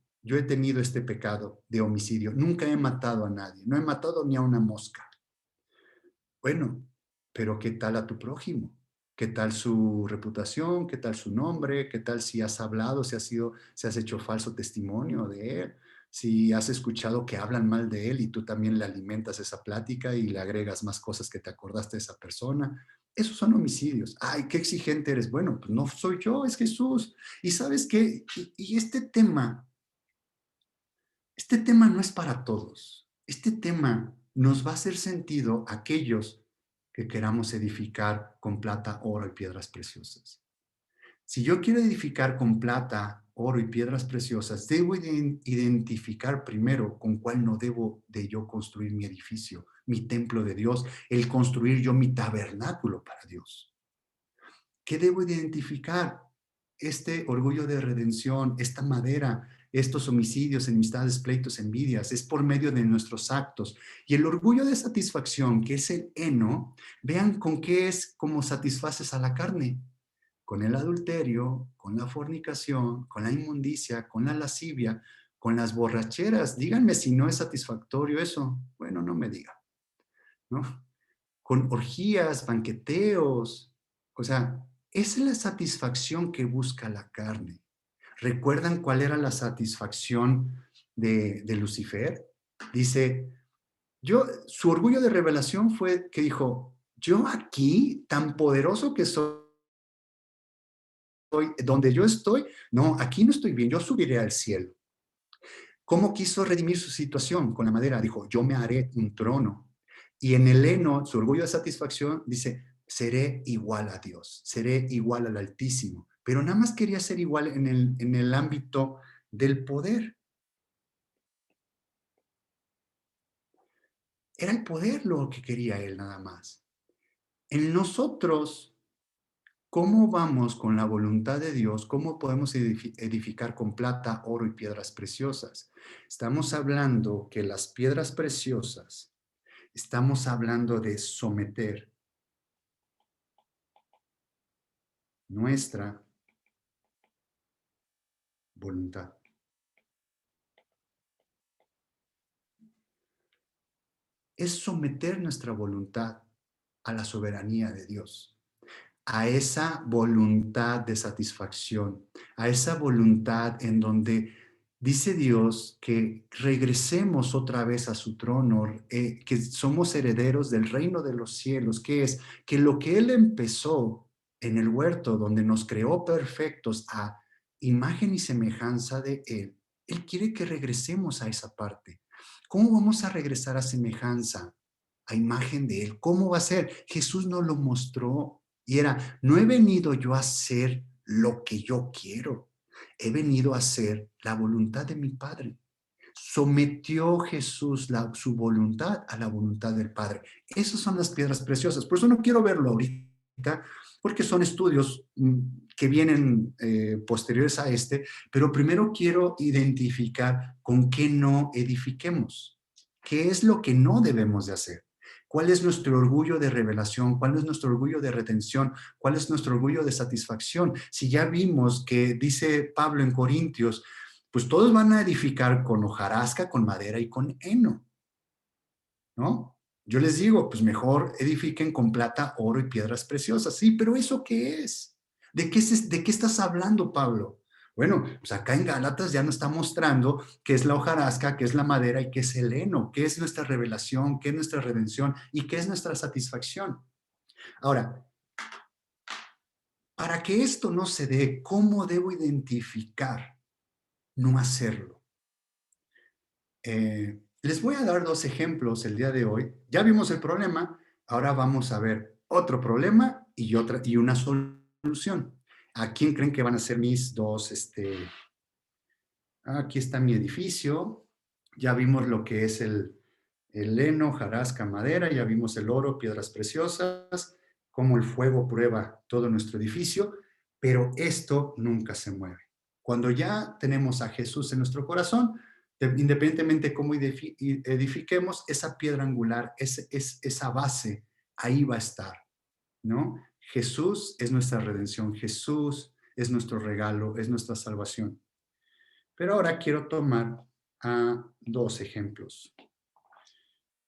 tenido este pecado de homicidio, nunca he matado a nadie, no he matado ni a una mosca. Bueno, pero ¿qué tal a tu prójimo? ¿Qué tal su reputación? ¿Qué tal su nombre? ¿Qué tal si has hablado, si has hecho falso testimonio de él? Si has escuchado que hablan mal de él y tú también le alimentas esa plática y le agregas más cosas que te acordaste de esa persona. Esos son homicidios. Ay, qué exigente eres. Bueno, pues no soy yo, es Jesús. Y sabes qué, y este tema no es para todos. Este tema nos va a hacer sentido a aquellos que queramos edificar con plata, oro y piedras preciosas. Si yo quiero edificar con plata, oro y piedras preciosas, debo identificar primero con cuál no debo de yo construir mi edificio, mi templo de Dios, el construir yo mi tabernáculo para Dios. ¿Qué debo identificar? Este orgullo de redención, esta madera, estos homicidios, enemistades, pleitos, envidias, es por medio de nuestros actos. Y el orgullo de satisfacción, que es el heno, vean con qué es como satisfaces a la carne. Con el adulterio, con la fornicación, con la inmundicia, con la lascivia, con las borracheras. Díganme si no es satisfactorio eso. Bueno, no me digan, ¿no? Con orgías, banqueteos. O sea, esa es la satisfacción que busca la carne. ¿Recuerdan cuál era la satisfacción de Lucifer? Dice, su orgullo de revelación fue que dijo, yo aquí, tan poderoso que soy, donde yo estoy, no, aquí no estoy bien, yo subiré al cielo. ¿Cómo quiso redimir su situación con la madera? Dijo, yo me haré un trono. Y en el heno, su orgullo de satisfacción, dice, seré igual a Dios, seré igual al Altísimo. Pero nada más quería ser igual en el ámbito del poder. Era el poder lo que quería él nada más. En nosotros, ¿cómo vamos con la voluntad de Dios? ¿Cómo podemos edificar con plata, oro y piedras preciosas? Estamos hablando que las piedras preciosas, estamos hablando de someter nuestra voluntad. Es someter nuestra voluntad a la soberanía de Dios, a esa voluntad de satisfacción, a esa voluntad en donde dice Dios que regresemos otra vez a su trono, que somos herederos del reino de los cielos, que es que lo que Él empezó en el huerto, donde nos creó perfectos a imagen y semejanza de Él, Él quiere que regresemos a esa parte. ¿Cómo vamos a regresar a semejanza, a imagen de Él? ¿Cómo va a ser? Jesús nos lo mostró y era, no he venido yo a hacer lo que yo quiero, he venido a hacer la voluntad de mi Padre. Sometió Jesús su voluntad a la voluntad del Padre. Esas son las piedras preciosas. Por eso no quiero verlo ahorita, porque son estudios que vienen posteriores a este, pero primero quiero identificar con qué no edifiquemos. ¿Qué es lo que no debemos de hacer? ¿Cuál es nuestro orgullo de revelación? ¿Cuál es nuestro orgullo de retención? ¿Cuál es nuestro orgullo de satisfacción? Si ya vimos que dice Pablo en Corintios, pues todos van a edificar con hojarasca, con madera y con heno, ¿no? Yo les digo, pues mejor edifiquen con plata, oro y piedras preciosas. Sí, pero ¿eso qué es? ¿De qué estás hablando, Pablo? Bueno, pues acá en Gálatas ya nos está mostrando qué es la hojarasca, qué es la madera y qué es el heno, qué es nuestra revelación, qué es nuestra redención y qué es nuestra satisfacción. Ahora, para que esto no se dé, ¿cómo debo identificar no hacerlo? Les voy a dar dos ejemplos el día de hoy. Ya vimos el problema, ahora vamos a ver otro problema y una solución. ¿A quién creen que van a ser mis dos? Aquí está mi edificio. Ya vimos lo que es el heno, hojarasca, madera. Ya vimos el oro, piedras preciosas, cómo el fuego prueba todo nuestro edificio. Pero esto nunca se mueve. Cuando ya tenemos a Jesús en nuestro corazón, independientemente de cómo edifiquemos, esa piedra angular, esa base, ahí va a estar, ¿no? Jesús es nuestra redención, Jesús es nuestro regalo, es nuestra salvación. Pero ahora quiero tomar dos ejemplos.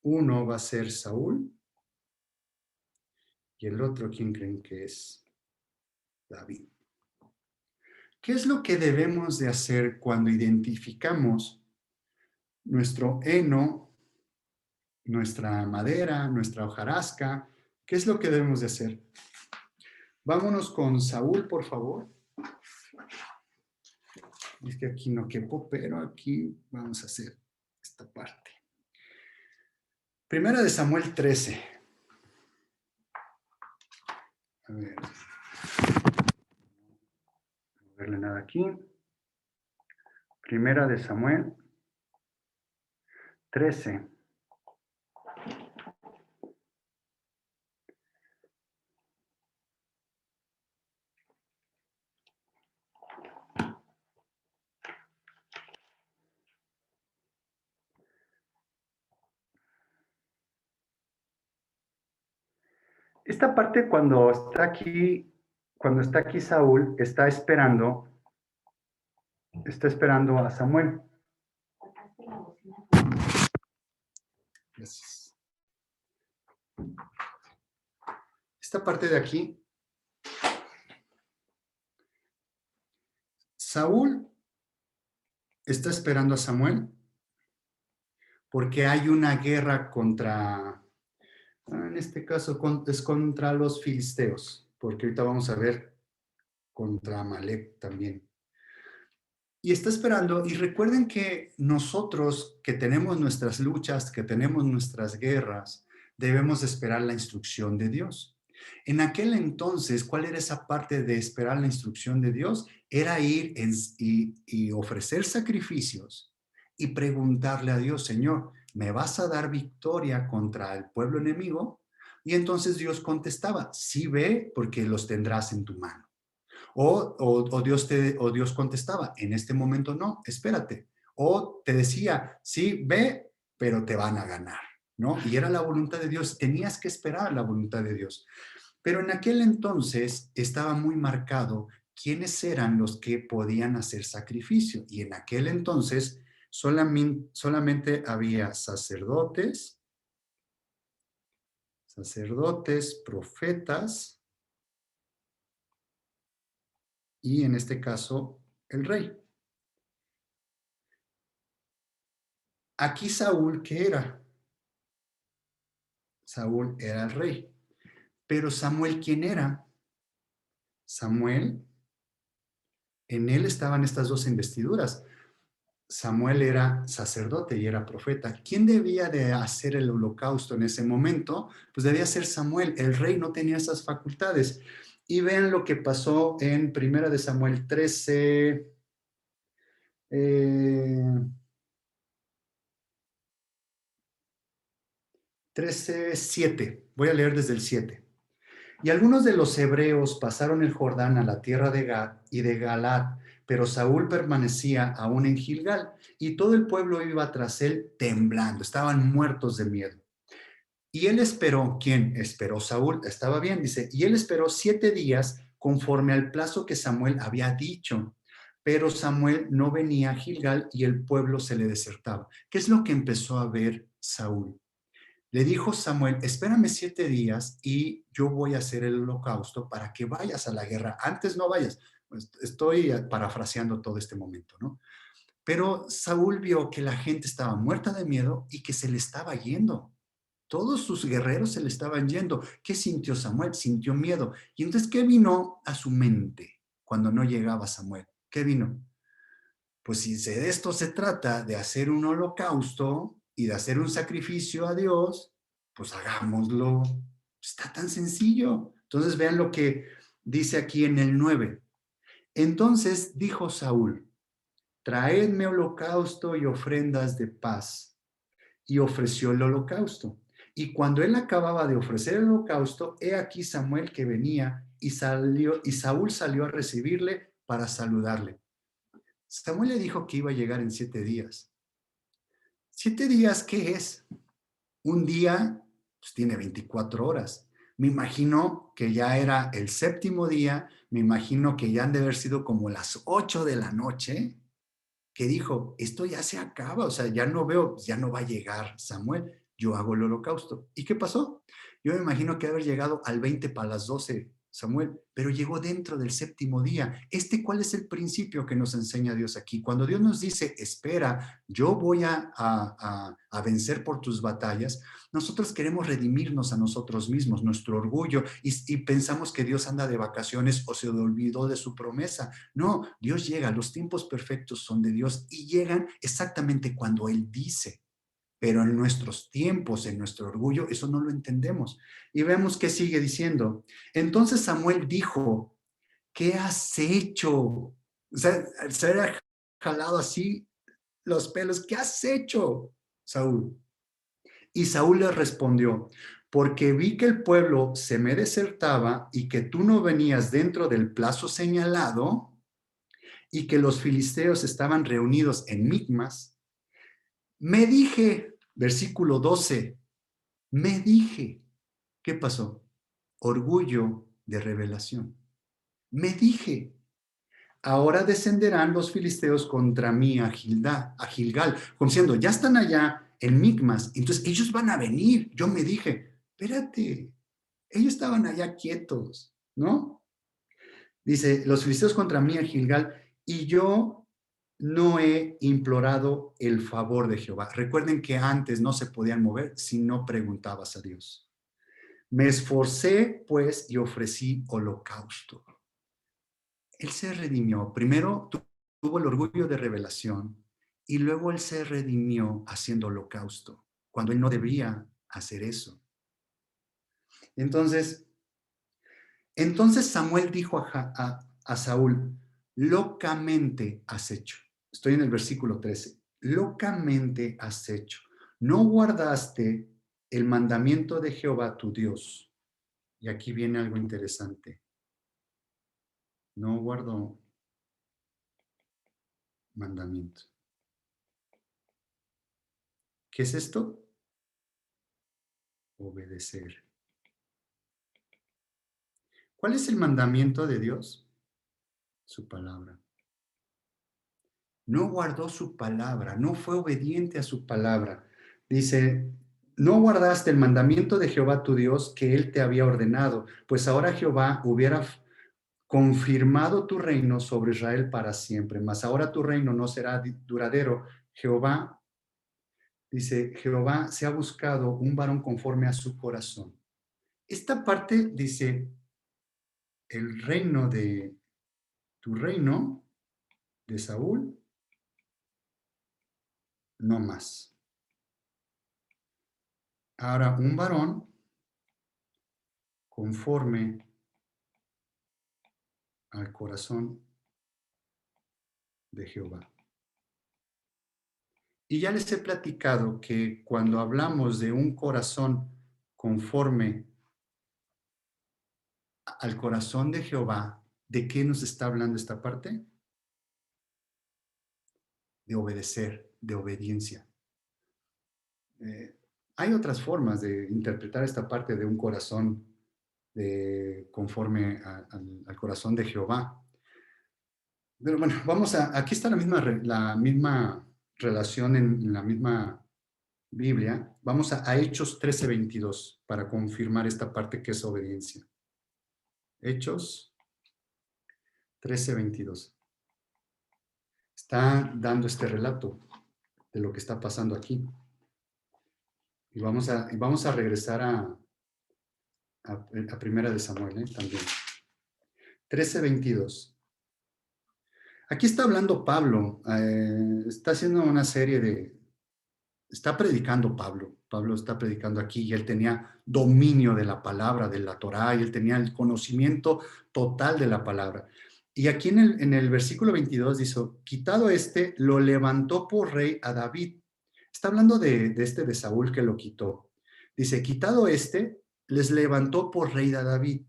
Uno va a ser Saúl y el otro, ¿quién creen que es? David. ¿Qué es lo que debemos de hacer cuando identificamos nuestro heno, nuestra madera, nuestra hojarasca? ¿Qué es lo que debemos de hacer? Vámonos con Saúl, por favor. Es que aquí no quepo, pero aquí vamos a hacer esta parte. Primera de Samuel 13. A ver. No verle nada aquí. Primera de Samuel 13. Esta parte cuando está aquí Saúl, está esperando a Samuel. Gracias. Esta parte de aquí, Saúl está esperando a Samuel porque hay una guerra contra, en este caso es contra los filisteos, porque ahorita vamos a ver contra Amalek también. Y está esperando, y recuerden que nosotros que tenemos nuestras luchas, que tenemos nuestras guerras, debemos esperar la instrucción de Dios. En aquel entonces, ¿cuál era esa parte de esperar la instrucción de Dios? Era ir y ofrecer sacrificios y preguntarle a Dios, Señor, ¿me vas a dar victoria contra el pueblo enemigo? Y entonces Dios contestaba, sí, ve, porque los tendrás en tu mano. O Dios contestaba, en este momento no, espérate. O te decía, sí, ve, pero te van a ganar, ¿no? Y era la voluntad de Dios, tenías que esperar la voluntad de Dios. Pero en aquel entonces estaba muy marcado quiénes eran los que podían hacer sacrificio. Y en aquel entonces solamente había sacerdotes, profetas, y en este caso el rey. Aquí Saúl, ¿qué era? Saúl era el rey. Pero Samuel, ¿quién era? Samuel, en él estaban estas dos investiduras. Samuel era sacerdote y era profeta. ¿Quién debía de hacer el holocausto en ese momento? Pues debía ser Samuel. El rey no tenía esas facultades. Y vean lo que pasó en Primera de Samuel 13, eh, 13:7. Voy a leer desde el 7. Y algunos de los hebreos pasaron el Jordán a la tierra de Gad y de Galaad, pero Saúl permanecía aún en Gilgal, y todo el pueblo iba tras él temblando, estaban muertos de miedo. Y él esperó, ¿quién? Esperó Saúl, estaba bien, dice, y él esperó 7 días conforme al plazo que Samuel había dicho. Pero Samuel no venía a Gilgal y el pueblo se le desertaba. ¿Qué es lo que empezó a ver Saúl? Le dijo Samuel, espérame 7 días y yo voy a hacer el holocausto para que vayas a la guerra. Antes no vayas. Pues, estoy parafraseando todo este momento, ¿no? Pero Saúl vio que la gente estaba muerta de miedo y que se le estaba yendo. Todos sus guerreros se le estaban yendo. ¿Qué sintió Samuel? Sintió miedo. Y entonces, ¿qué vino a su mente cuando no llegaba Samuel? ¿Qué vino? Pues si de esto se trata, de hacer un holocausto y de hacer un sacrificio a Dios, pues hagámoslo. Está tan sencillo. Entonces vean lo que dice aquí en el 9. Entonces dijo Saúl, traedme holocausto y ofrendas de paz. Y ofreció el holocausto. Y cuando él acababa de ofrecer el holocausto, he aquí Samuel que venía y Saúl salió a recibirle para saludarle. Samuel le dijo que iba a llegar en 7 días. ¿7 días qué es? Un día, pues tiene 24 horas. Me imagino que ya era el séptimo día, me imagino que ya han de haber sido como las 8 de la noche, que dijo, esto ya se acaba, o sea, ya no veo, ya no va a llegar Samuel, yo hago el holocausto. ¿Y qué pasó? Yo me imagino que haber llegado al 20 para las 12 Samuel, pero llegó dentro del séptimo día. ¿Cuál es el principio que nos enseña Dios aquí? Cuando Dios nos dice, espera, yo voy a vencer por tus batallas, nosotros queremos redimirnos a nosotros mismos, nuestro orgullo, y pensamos que Dios anda de vacaciones o se olvidó de su promesa. No, Dios llega, los tiempos perfectos son de Dios y llegan exactamente cuando Él dice. Pero en nuestros tiempos, en nuestro orgullo, eso no lo entendemos. Y vemos que sigue diciendo. Entonces Samuel dijo, ¿qué has hecho? O sea, se había jalado así los pelos. ¿Qué has hecho, Saúl? Y Saúl le respondió, porque vi que el pueblo se me desertaba y que tú no venías dentro del plazo señalado y que los filisteos estaban reunidos en Micmas, me dije, versículo 12, me dije, ¿qué pasó? Orgullo de revelación. Me dije, ahora descenderán los filisteos contra mí a Gilgal, como diciendo, ya están allá en Micmas, entonces ellos van a venir. Yo me dije, espérate, ellos estaban allá quietos, ¿no? Dice, los filisteos contra mí a Gilgal, y yo no he implorado el favor de Jehová. Recuerden que antes no se podían mover si no preguntabas a Dios. Me esforcé, pues, y ofrecí holocausto. Él se redimió. Primero tuvo el orgullo de revelación y luego él se redimió haciendo holocausto, cuando él no debía hacer eso. Entonces, Samuel dijo a Saúl, locamente has hecho. Estoy en el versículo 13. Locamente has hecho. No guardaste el mandamiento de Jehová tu Dios. Y aquí viene algo interesante. No guardó mandamiento. ¿Qué es esto? Obedecer. ¿Cuál es el mandamiento de Dios? Su palabra. No guardó su palabra, no fue obediente a su palabra. Dice, no guardaste el mandamiento de Jehová tu Dios que él te había ordenado, pues ahora Jehová hubiera confirmado tu reino sobre Israel para siempre, mas ahora tu reino no será duradero. Jehová, dice, Jehová se ha buscado un varón conforme a su corazón. Esta parte dice, el reino de tu reino, de Saúl, no más. Ahora, un varón conforme al corazón de Jehová. Y ya les he platicado que cuando hablamos de un corazón conforme al corazón de Jehová, ¿de qué nos está hablando esta parte? De obedecer, de obediencia. Eh, Hay otras formas de interpretar esta parte de un corazón conforme al corazón de Jehová. Pero bueno, aquí está la misma relación en la misma Biblia. Vamos a Hechos 13:22 para confirmar esta parte que es obediencia. Hechos 13:22. Está dando este relato de lo que está pasando aquí. Y vamos a regresar a Primera de Samuel, también. 13:22. Aquí está hablando Pablo, está haciendo una serie está predicando Pablo. Pablo está predicando aquí y él tenía dominio de la palabra, de la Torá, y él tenía el conocimiento total de la palabra. Y aquí en el versículo 22 dice, quitado lo levantó por rey a David. Está hablando de Saúl que lo quitó. Dice, quitado les levantó por rey a David,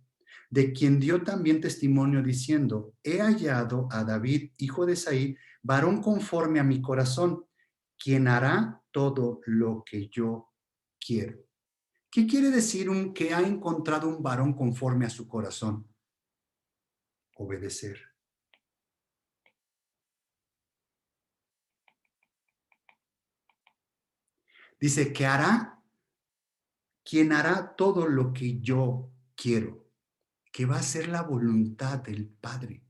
de quien dio también testimonio diciendo, he hallado a David, hijo de Isaí, varón conforme a mi corazón, quien hará todo lo que yo quiero. ¿Qué quiere decir que ha encontrado un varón conforme a su corazón? Obedecer. Dice que quien hará todo lo que yo quiero, que va a ser la voluntad del Padre.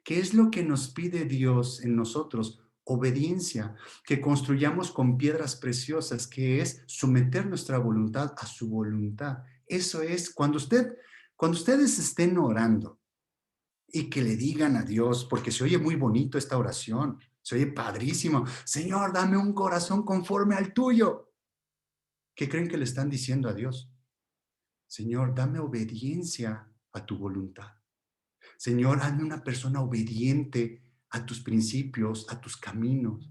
¿Qué es lo que nos pide Dios en nosotros? Obediencia, que construyamos con piedras preciosas, que es someter nuestra voluntad a su voluntad. Eso es, cuando ustedes estén orando y que le digan a Dios, porque se oye muy bonito esta oración, se oye padrísimo, Señor, dame un corazón conforme al tuyo. ¿Qué creen que le están diciendo a Dios? Señor, dame obediencia a tu voluntad. Señor, hazme una persona obediente a tus principios, a tus caminos.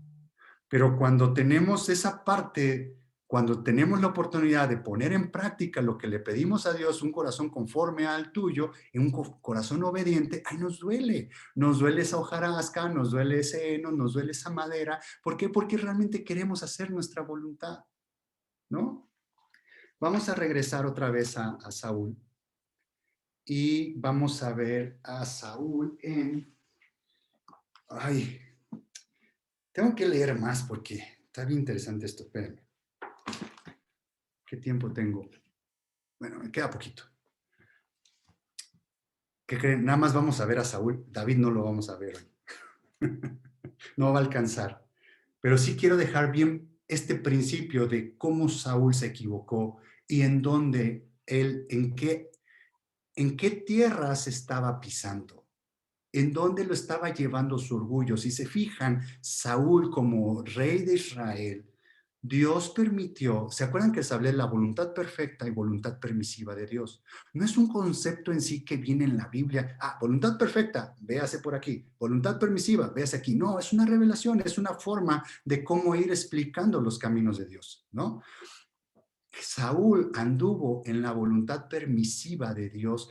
Pero cuando tenemos esa parte, cuando tenemos la oportunidad de poner en práctica lo que le pedimos a Dios, un corazón conforme al tuyo, y un corazón obediente, ahí nos duele. Nos duele esa hojarasca, nos duele ese heno, nos duele esa madera. ¿Por qué? Porque realmente queremos hacer nuestra voluntad, ¿no? Vamos a regresar otra vez a Saúl. Y vamos a ver a Saúl Ay, tengo que leer más porque está bien interesante esto. Espérenme. ¿Qué tiempo tengo? Bueno, me queda poquito. ¿Qué creen? Nada más vamos a ver a Saúl. David no lo vamos a ver hoy. No va a alcanzar. Pero sí quiero dejar bien este principio de cómo Saúl se equivocó y en dónde en qué tierras estaba pisando, en dónde lo estaba llevando su orgullo. Si se fijan, Saúl como rey de Israel, Dios permitió, ¿se acuerdan que les hablé de la voluntad perfecta y voluntad permisiva de Dios? No es un concepto en sí que viene en la Biblia. Voluntad perfecta, véase por aquí. Voluntad permisiva, véase aquí. No, es una revelación, es una forma de cómo ir explicando los caminos de Dios, ¿no? Saúl anduvo en la voluntad permisiva de Dios.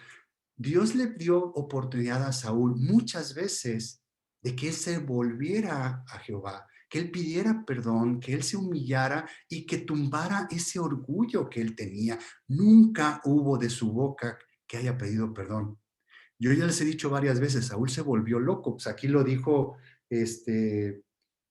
Dios le dio oportunidad a Saúl muchas veces de que él se volviera a Jehová, que él pidiera perdón, que él se humillara y que tumbara ese orgullo que él tenía. Nunca hubo de su boca que haya pedido perdón. Yo ya les he dicho varias veces, Saúl se volvió loco. Pues aquí lo dijo, se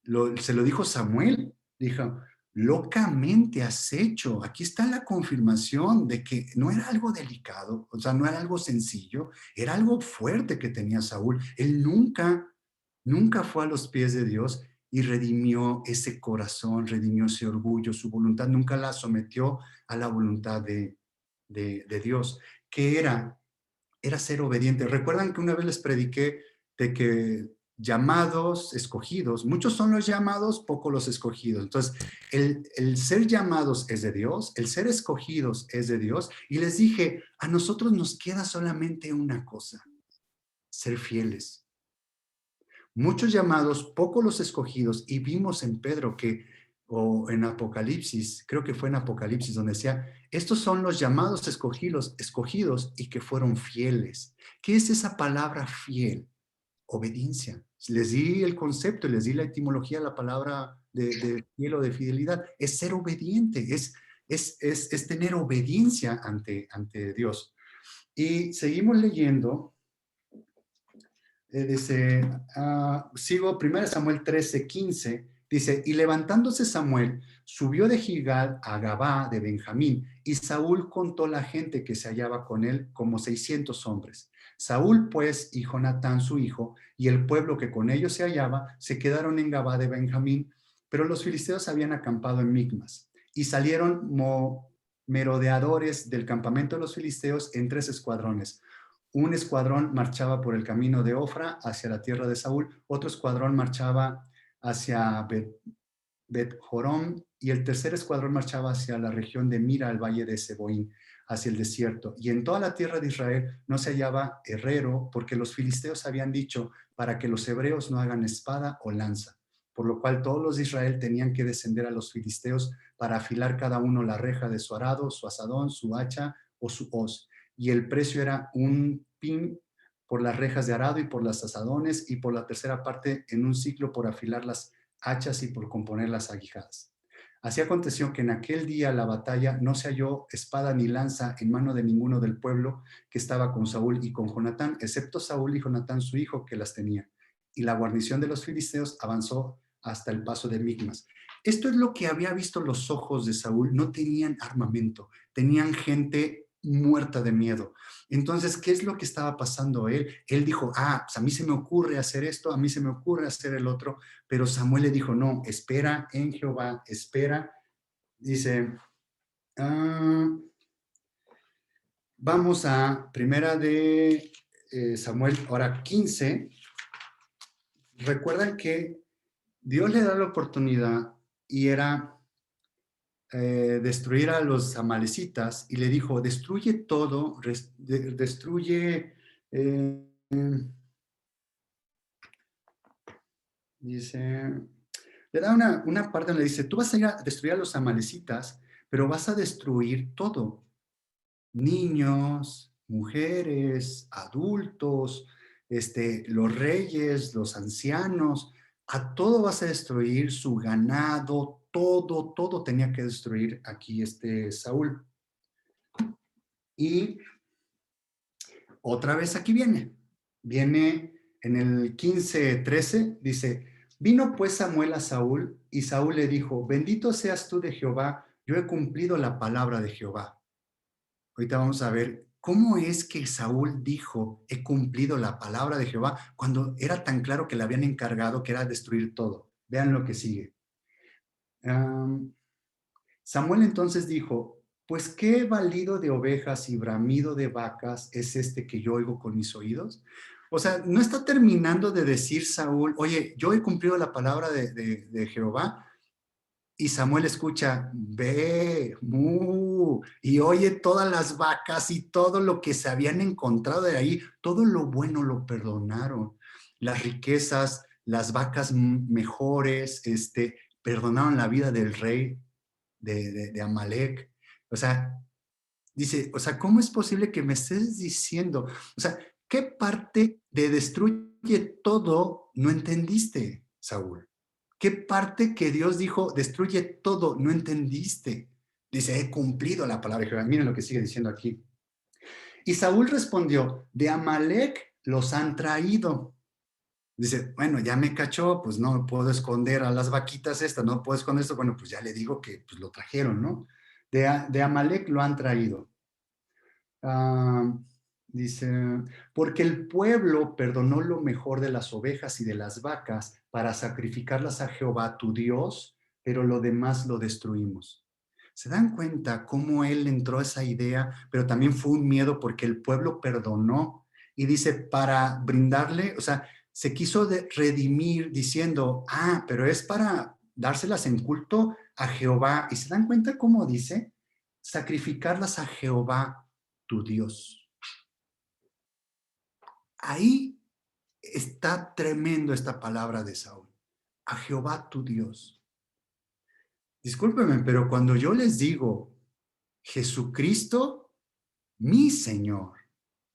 lo dijo Samuel. Dijo, locamente has hecho. Aquí está la confirmación de que no era algo delicado, o sea, no era algo sencillo, era algo fuerte que tenía Saúl. Él nunca fue a los pies de Dios y redimió ese corazón, redimió ese orgullo, su voluntad, nunca la sometió a la voluntad de Dios, que era ser obediente. Recuerdan que una vez les prediqué de que llamados, escogidos. Muchos son los llamados, pocos los escogidos. Entonces, el ser llamados es de Dios, el ser escogidos es de Dios. Y les dije, a nosotros nos queda solamente una cosa, ser fieles. Muchos llamados, pocos los escogidos. Y vimos en Pedro que, o en Apocalipsis, creo que fue en Apocalipsis, donde decía, estos son los llamados escogidos y que fueron fieles. ¿Qué es esa palabra fiel? Obediencia. Les di el concepto, les di la etimología de la palabra de fiel o de fidelidad. Es ser obediente, es tener obediencia ante Dios. Y seguimos leyendo. Sigo 1 Samuel 13:15. Dice, y levantándose Samuel, subió de Gilgal a Gabá de Benjamín, y Saúl contó la gente que se hallaba con él como 600 hombres. Saúl, pues, y Jonatán, su hijo, y el pueblo que con ellos se hallaba, se quedaron en Gabá de Benjamín, pero los filisteos habían acampado en Micmas, y salieron merodeadores del campamento de los filisteos en 3 escuadrones. Un escuadrón marchaba por el camino de Ofra hacia la tierra de Saúl, otro escuadrón marchaba hacia Bet-Jorón, y el tercer escuadrón marchaba hacia la región de Mira, al valle de Seboín, hacia el desierto. Y en toda la tierra de Israel no se hallaba herrero, porque los filisteos habían dicho para que los hebreos no hagan espada o lanza. Por lo cual todos los de Israel tenían que descender a los filisteos para afilar cada uno la reja de su arado, su asadón, su hacha o su hoz. Y el precio era un pin por las rejas de arado y por las asadones, y por la tercera parte en un ciclo por afilar las hachas y por componer las aguijadas. Así aconteció que en aquel día la batalla no se halló espada ni lanza en mano de ninguno del pueblo que estaba con Saúl y con Jonatán, excepto Saúl y Jonatán su hijo, que las tenía. Y la guarnición de los filisteos avanzó hasta el paso de Micmas. Esto es lo que había visto los ojos de Saúl. No tenían armamento, tenían gente muerta de miedo. Entonces, ¿qué es lo que estaba pasando él? Él dijo, pues a mí se me ocurre hacer esto, a mí se me ocurre hacer el otro, pero Samuel le dijo, no, espera en Jehová, espera. Dice, vamos a primera de Samuel, ahora 15. Recuerdan que Dios le da la oportunidad y era destruir a los amalecitas, y le dijo, destruye todo, destruye, dice, le da una parte donde dice, tú vas a ir a destruir a los amalecitas, pero vas a destruir todo, niños, mujeres, adultos, los reyes, los ancianos, a todo vas a destruir, su ganado, todo tenía que destruir aquí Saúl. Y otra vez aquí viene en el 15:13, dice, vino pues Samuel a Saúl, y Saúl le dijo, bendito seas tú de Jehová, yo he cumplido la palabra de Jehová. Ahorita vamos a ver cómo es que Saúl dijo, he cumplido la palabra de Jehová, cuando era tan claro que le habían encargado que era destruir todo. Vean lo que sigue. Samuel entonces dijo, pues qué balido de ovejas y bramido de vacas es este que yo oigo con mis oídos. O sea, no está terminando de decir Saúl, oye, yo he cumplido la palabra de Jehová. Y Samuel escucha, ve, mu, y oye todas las vacas y todo lo que se habían encontrado de ahí, todo lo bueno lo perdonaron. Las riquezas, las vacas mejores, perdonaron la vida del rey de Amalek. O sea, dice, o sea, ¿cómo es posible que me estés diciendo? O sea, ¿qué parte de destruye todo no entendiste, Saúl? ¿Qué parte que Dios dijo, destruye todo, no entendiste? Dice, he cumplido la palabra de Jehová. Miren lo que sigue diciendo aquí. Y Saúl respondió, de Amalek los han traído. Dice, bueno, ya me cachó, pues no puedo esconder a las vaquitas estas, no puedo esconder esto. Bueno, pues ya le digo que pues, lo trajeron, ¿no? De Amalek lo han traído. Dice, porque el pueblo perdonó lo mejor de las ovejas y de las vacas para sacrificarlas a Jehová tu Dios, pero lo demás lo destruimos. ¿Se dan cuenta cómo él entró a esa idea? Pero también fue un miedo porque el pueblo perdonó, y dice, para brindarle, o sea, se quiso redimir diciendo, pero es para dárselas en culto a Jehová. ¿Y se dan cuenta cómo dice? Sacrificarlas a Jehová, tu Dios. Ahí está tremendo esta palabra de Saúl. A Jehová, tu Dios. Discúlpenme, pero cuando yo les digo Jesucristo, mi Señor,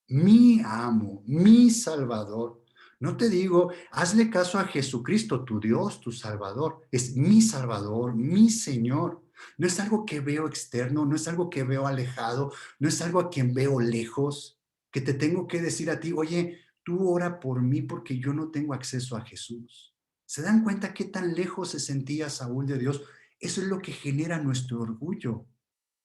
mi amo, mi Salvador, no te digo, hazle caso a Jesucristo, tu Dios, tu Salvador. Es mi Salvador, mi Señor. No es algo que veo externo, no es algo que veo alejado, no es algo a quien veo lejos, que te tengo que decir a ti, oye, tú ora por mí porque yo no tengo acceso a Jesús. ¿Se dan cuenta qué tan lejos se sentía Saúl de Dios? Eso es lo que genera nuestro orgullo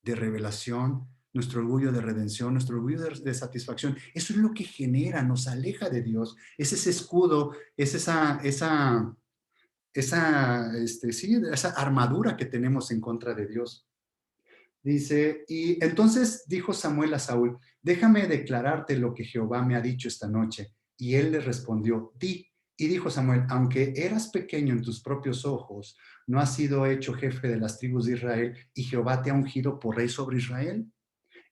de revelación, nuestro orgullo de redención, nuestro orgullo de satisfacción. Eso es lo que genera, nos aleja de Dios. Es ese escudo, es esa armadura que tenemos en contra de Dios. Dice, y entonces dijo Samuel a Saúl, déjame declararte lo que Jehová me ha dicho esta noche. Y él le respondió, di. Y dijo Samuel, aunque eras pequeño en tus propios ojos, ¿no has sido hecho jefe de las tribus de Israel y Jehová te ha ungido por rey sobre Israel?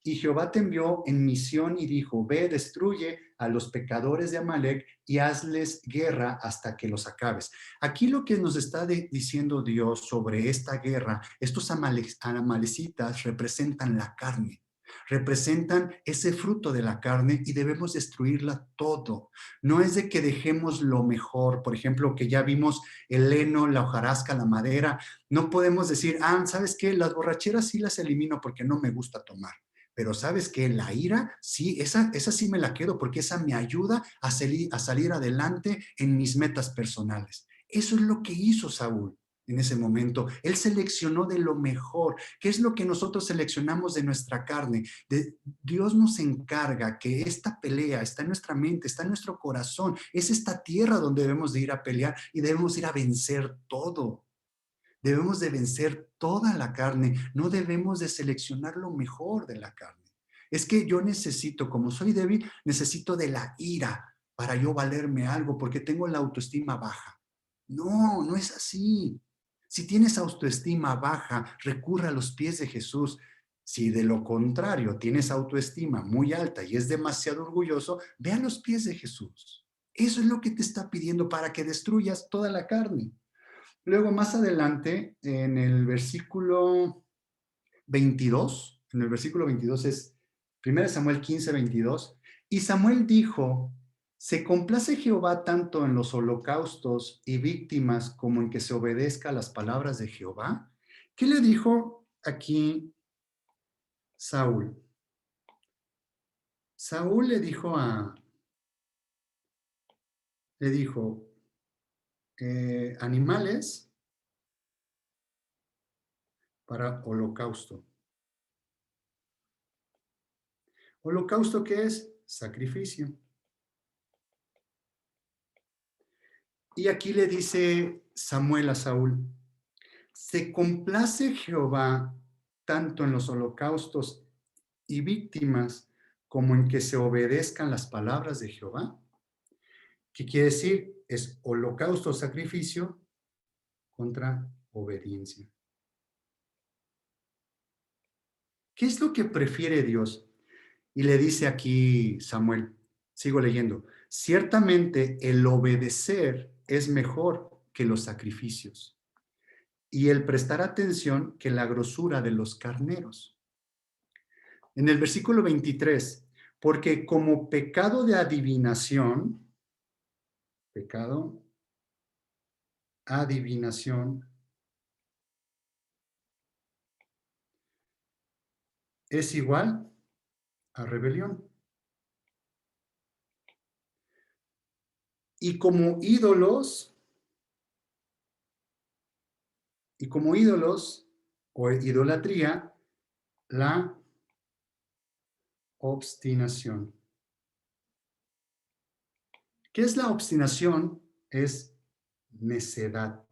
Y Jehová te envió en misión y dijo, ve, destruye a los pecadores de Amalec y hazles guerra hasta que los acabes. Aquí lo que nos está diciendo Dios sobre esta guerra, estos amalecitas representan la carne, representan ese fruto de la carne y debemos destruirla todo. No es de que dejemos lo mejor, por ejemplo, que ya vimos el heno, la hojarasca, la madera. No podemos decir, ¿sabes qué? Las borracheras sí las elimino porque no me gusta tomar. Pero ¿sabes qué? La ira, sí, esa sí me la quedo porque esa me ayuda a salir adelante en mis metas personales. Eso es lo que hizo Saúl en ese momento. Él seleccionó de lo mejor. ¿Qué es lo que nosotros seleccionamos de nuestra carne? Dios nos encarga que esta pelea está en nuestra mente, está en nuestro corazón. Es esta tierra donde debemos de ir a pelear y debemos ir a vencer todo. Debemos de vencer toda la carne, no debemos de seleccionar lo mejor de la carne. Es que yo necesito, como soy débil, necesito de la ira para yo valerme algo porque tengo la autoestima baja. No, no es así. Si tienes autoestima baja, recurre a los pies de Jesús. Si de lo contrario tienes autoestima muy alta y es demasiado orgulloso, ve a los pies de Jesús. Eso es lo que te está pidiendo para que destruyas toda la carne. Luego, más adelante, en el versículo 22, es 1 Samuel 15, 22, y Samuel dijo, ¿se complace Jehová tanto en los holocaustos y víctimas como en que se obedezca a las palabras de Jehová? ¿Qué le dijo aquí Saúl? Saúl le dijo, animales para holocausto. ¿Holocausto qué es? Sacrificio. Y aquí le dice Samuel a Saúl, ¿se complace Jehová tanto en los holocaustos y víctimas como en que se obedezcan las palabras de Jehová? ¿Qué quiere decir? Es holocausto, sacrificio contra obediencia. ¿Qué es lo que prefiere Dios? Y le dice aquí Samuel, sigo leyendo, ciertamente el obedecer es mejor que los sacrificios y el prestar atención que la grosura de los carneros. En el versículo 23, porque como pecado de adivinación, es igual a rebelión. Y como ídolos o idolatría, la obstinación. ¿Qué es la obstinación? Es necedad.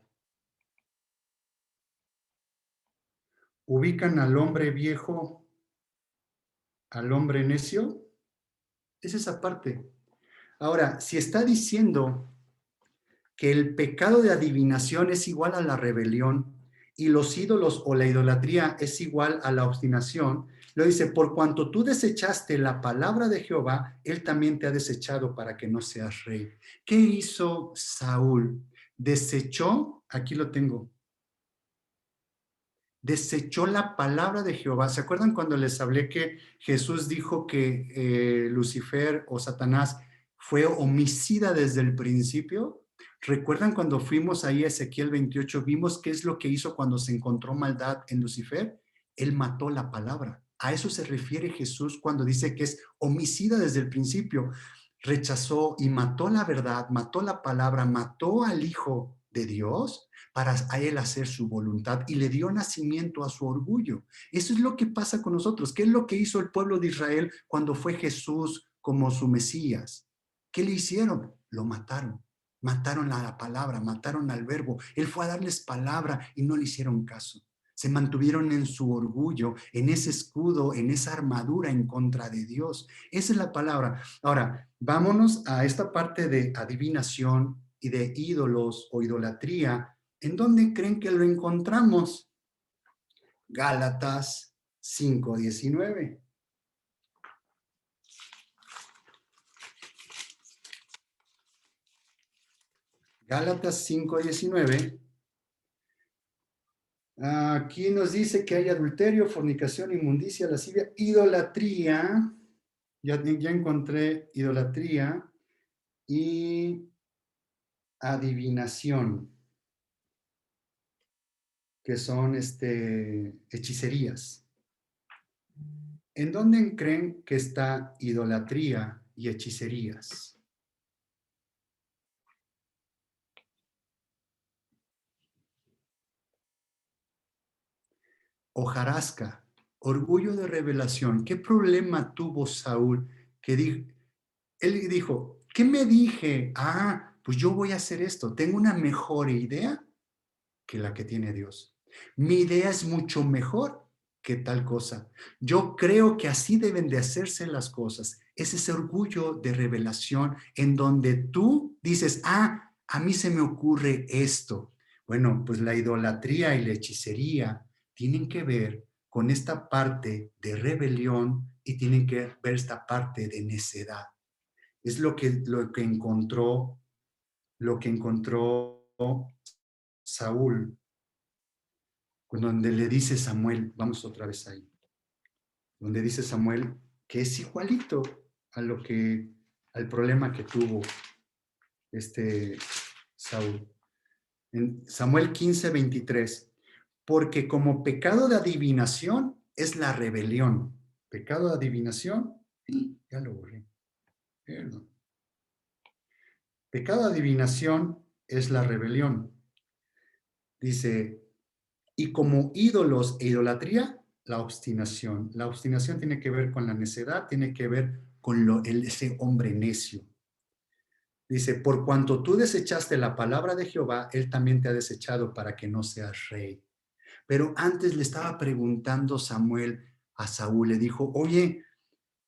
Ubican al hombre viejo, al hombre necio. Es esa parte. Ahora, si está diciendo que el pecado de adivinación es igual a la rebelión y los ídolos o la idolatría es igual a la obstinación, lo dice, por cuanto tú desechaste la palabra de Jehová, él también te ha desechado para que no seas rey. ¿Qué hizo Saúl? Desechó, aquí lo tengo, desechó la palabra de Jehová. ¿Se acuerdan cuando les hablé que Jesús dijo que Lucifer o Satanás fue homicida desde el principio? ¿Recuerdan cuando fuimos ahí a Ezequiel 28? Vimos qué es lo que hizo cuando se encontró maldad en Lucifer. Él mató la palabra. A eso se refiere Jesús cuando dice que es homicida desde el principio. Rechazó y mató la verdad, mató la palabra, mató al Hijo de Dios para a él hacer su voluntad y le dio nacimiento a su orgullo. Eso es lo que pasa con nosotros. ¿Qué es lo que hizo el pueblo de Israel cuando fue Jesús como su Mesías? ¿Qué le hicieron? Lo mataron. Mataron a la palabra, mataron al verbo. Él fue a darles palabra y no le hicieron caso. Se mantuvieron en su orgullo, en ese escudo, en esa armadura en contra de Dios. Esa es la palabra. Ahora, vámonos a esta parte de adivinación y de ídolos o idolatría. ¿En dónde creen que lo encontramos? Gálatas 5:19. Gálatas 5:19. Aquí nos dice que hay adulterio, fornicación, inmundicia, lascivia, idolatría. Ya encontré idolatría y adivinación, que son hechicerías. ¿En dónde creen que está idolatría y hechicerías? Hojarasca, orgullo de revelación. ¿Qué problema tuvo Saúl? Él dijo, ¿qué me dije? Pues yo voy a hacer esto. Tengo una mejor idea que la que tiene Dios. Mi idea es mucho mejor que tal cosa. Yo creo que así deben de hacerse las cosas. Es ese orgullo de revelación en donde tú dices, a mí se me ocurre esto. Bueno, pues la idolatría y la hechicería tienen que ver con esta parte de rebelión y tienen que ver esta parte de necedad. Es lo que encontró Saúl, donde le dice Samuel, vamos otra vez ahí, donde dice Samuel que es igualito a al problema que tuvo Saúl. En Samuel 15:23, porque como pecado de adivinación es la rebelión. Pecado de adivinación, ya lo borré, perdón. Pecado de adivinación es la rebelión. Dice, y como ídolos e idolatría, la obstinación. La obstinación tiene que ver con la necedad, tiene que ver con ese hombre necio. Dice, por cuanto tú desechaste la palabra de Jehová, él también te ha desechado para que no seas rey. Pero antes le estaba preguntando Samuel a Saúl, le dijo, oye,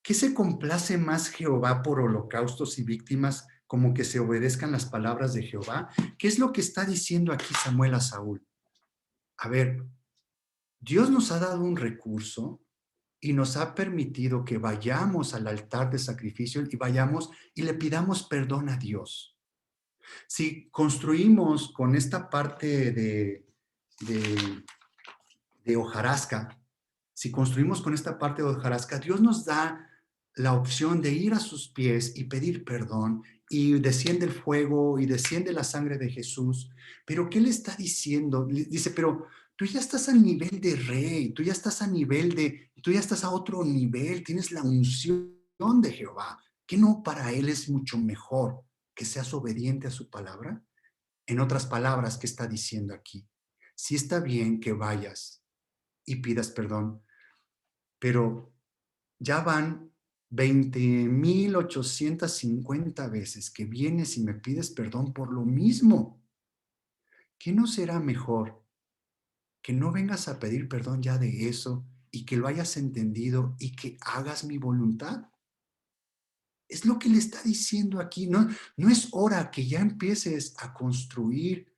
¿qué se complace más Jehová por holocaustos y víctimas como que se obedezcan las palabras de Jehová? ¿Qué es lo que está diciendo aquí Samuel a Saúl? A ver, Dios nos ha dado un recurso y nos ha permitido que vayamos al altar de sacrificio y vayamos y le pidamos perdón a Dios. Si construimos con esta parte de, de hojarasca, si construimos con esta parte de hojarasca, Dios nos da la opción de ir a sus pies y pedir perdón y desciende el fuego y desciende la sangre de Jesús. Pero ¿qué le está diciendo? Dice, pero tú ya estás al nivel de rey, tú ya estás tú ya estás a otro nivel, tienes la unción de Jehová, que no para él es mucho mejor que seas obediente a su palabra. En otras palabras, ¿qué está diciendo aquí? Sí está bien que vayas y pidas perdón, pero ya van 20,850 veces que vienes y me pides perdón por lo mismo. ¿Qué no será mejor que no vengas a pedir perdón ya de eso y que lo hayas entendido y que hagas mi voluntad? Es lo que le está diciendo aquí. No, no es hora que ya empieces a construir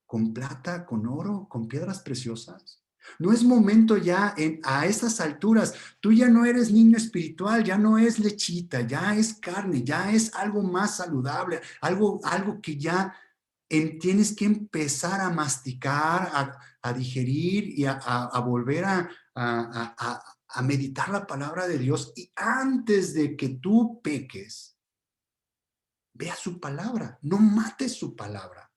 con plata, con oro, con piedras preciosas. No es momento ya a estas alturas. Tú ya no eres niño espiritual, ya no es lechita, ya es carne, ya es algo más saludable, algo que ya tienes que empezar a masticar, a digerir y a volver a meditar la palabra de Dios. Y antes de que tú peques, vea su palabra, no mates su palabra,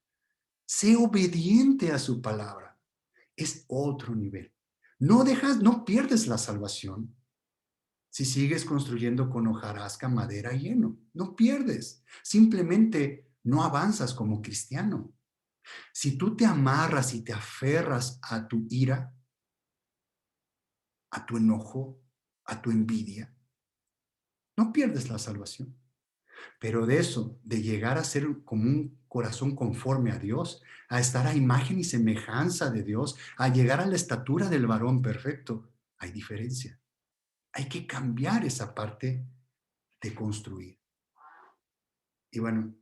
sé obediente a su palabra. Es otro nivel. No pierdes la salvación si sigues construyendo con hojarasca, madera y heno. No pierdes. Simplemente no avanzas como cristiano. Si tú te amarras y te aferras a tu ira, a tu enojo, a tu envidia, no pierdes la salvación. Pero de eso, de llegar a ser como un corazón conforme a Dios, a estar a imagen y semejanza de Dios, a llegar a la estatura del varón perfecto, hay diferencia. Hay que cambiar esa parte de construir. Y bueno,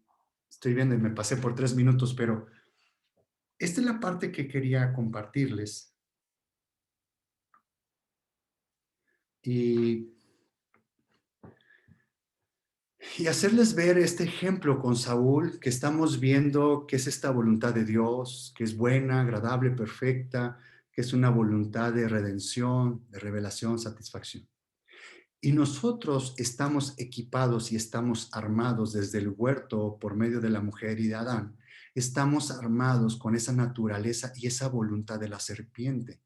estoy viendo y me pasé por 3 minutos, pero esta es la parte que quería compartirles. Y hacerles ver este ejemplo con Saúl, que estamos viendo que es esta voluntad de Dios, que es buena, agradable, perfecta, que es una voluntad de redención, de revelación, satisfacción. Y nosotros estamos equipados y estamos armados desde el huerto por medio de la mujer y de Adán. Estamos armados con esa naturaleza y esa voluntad de la serpiente.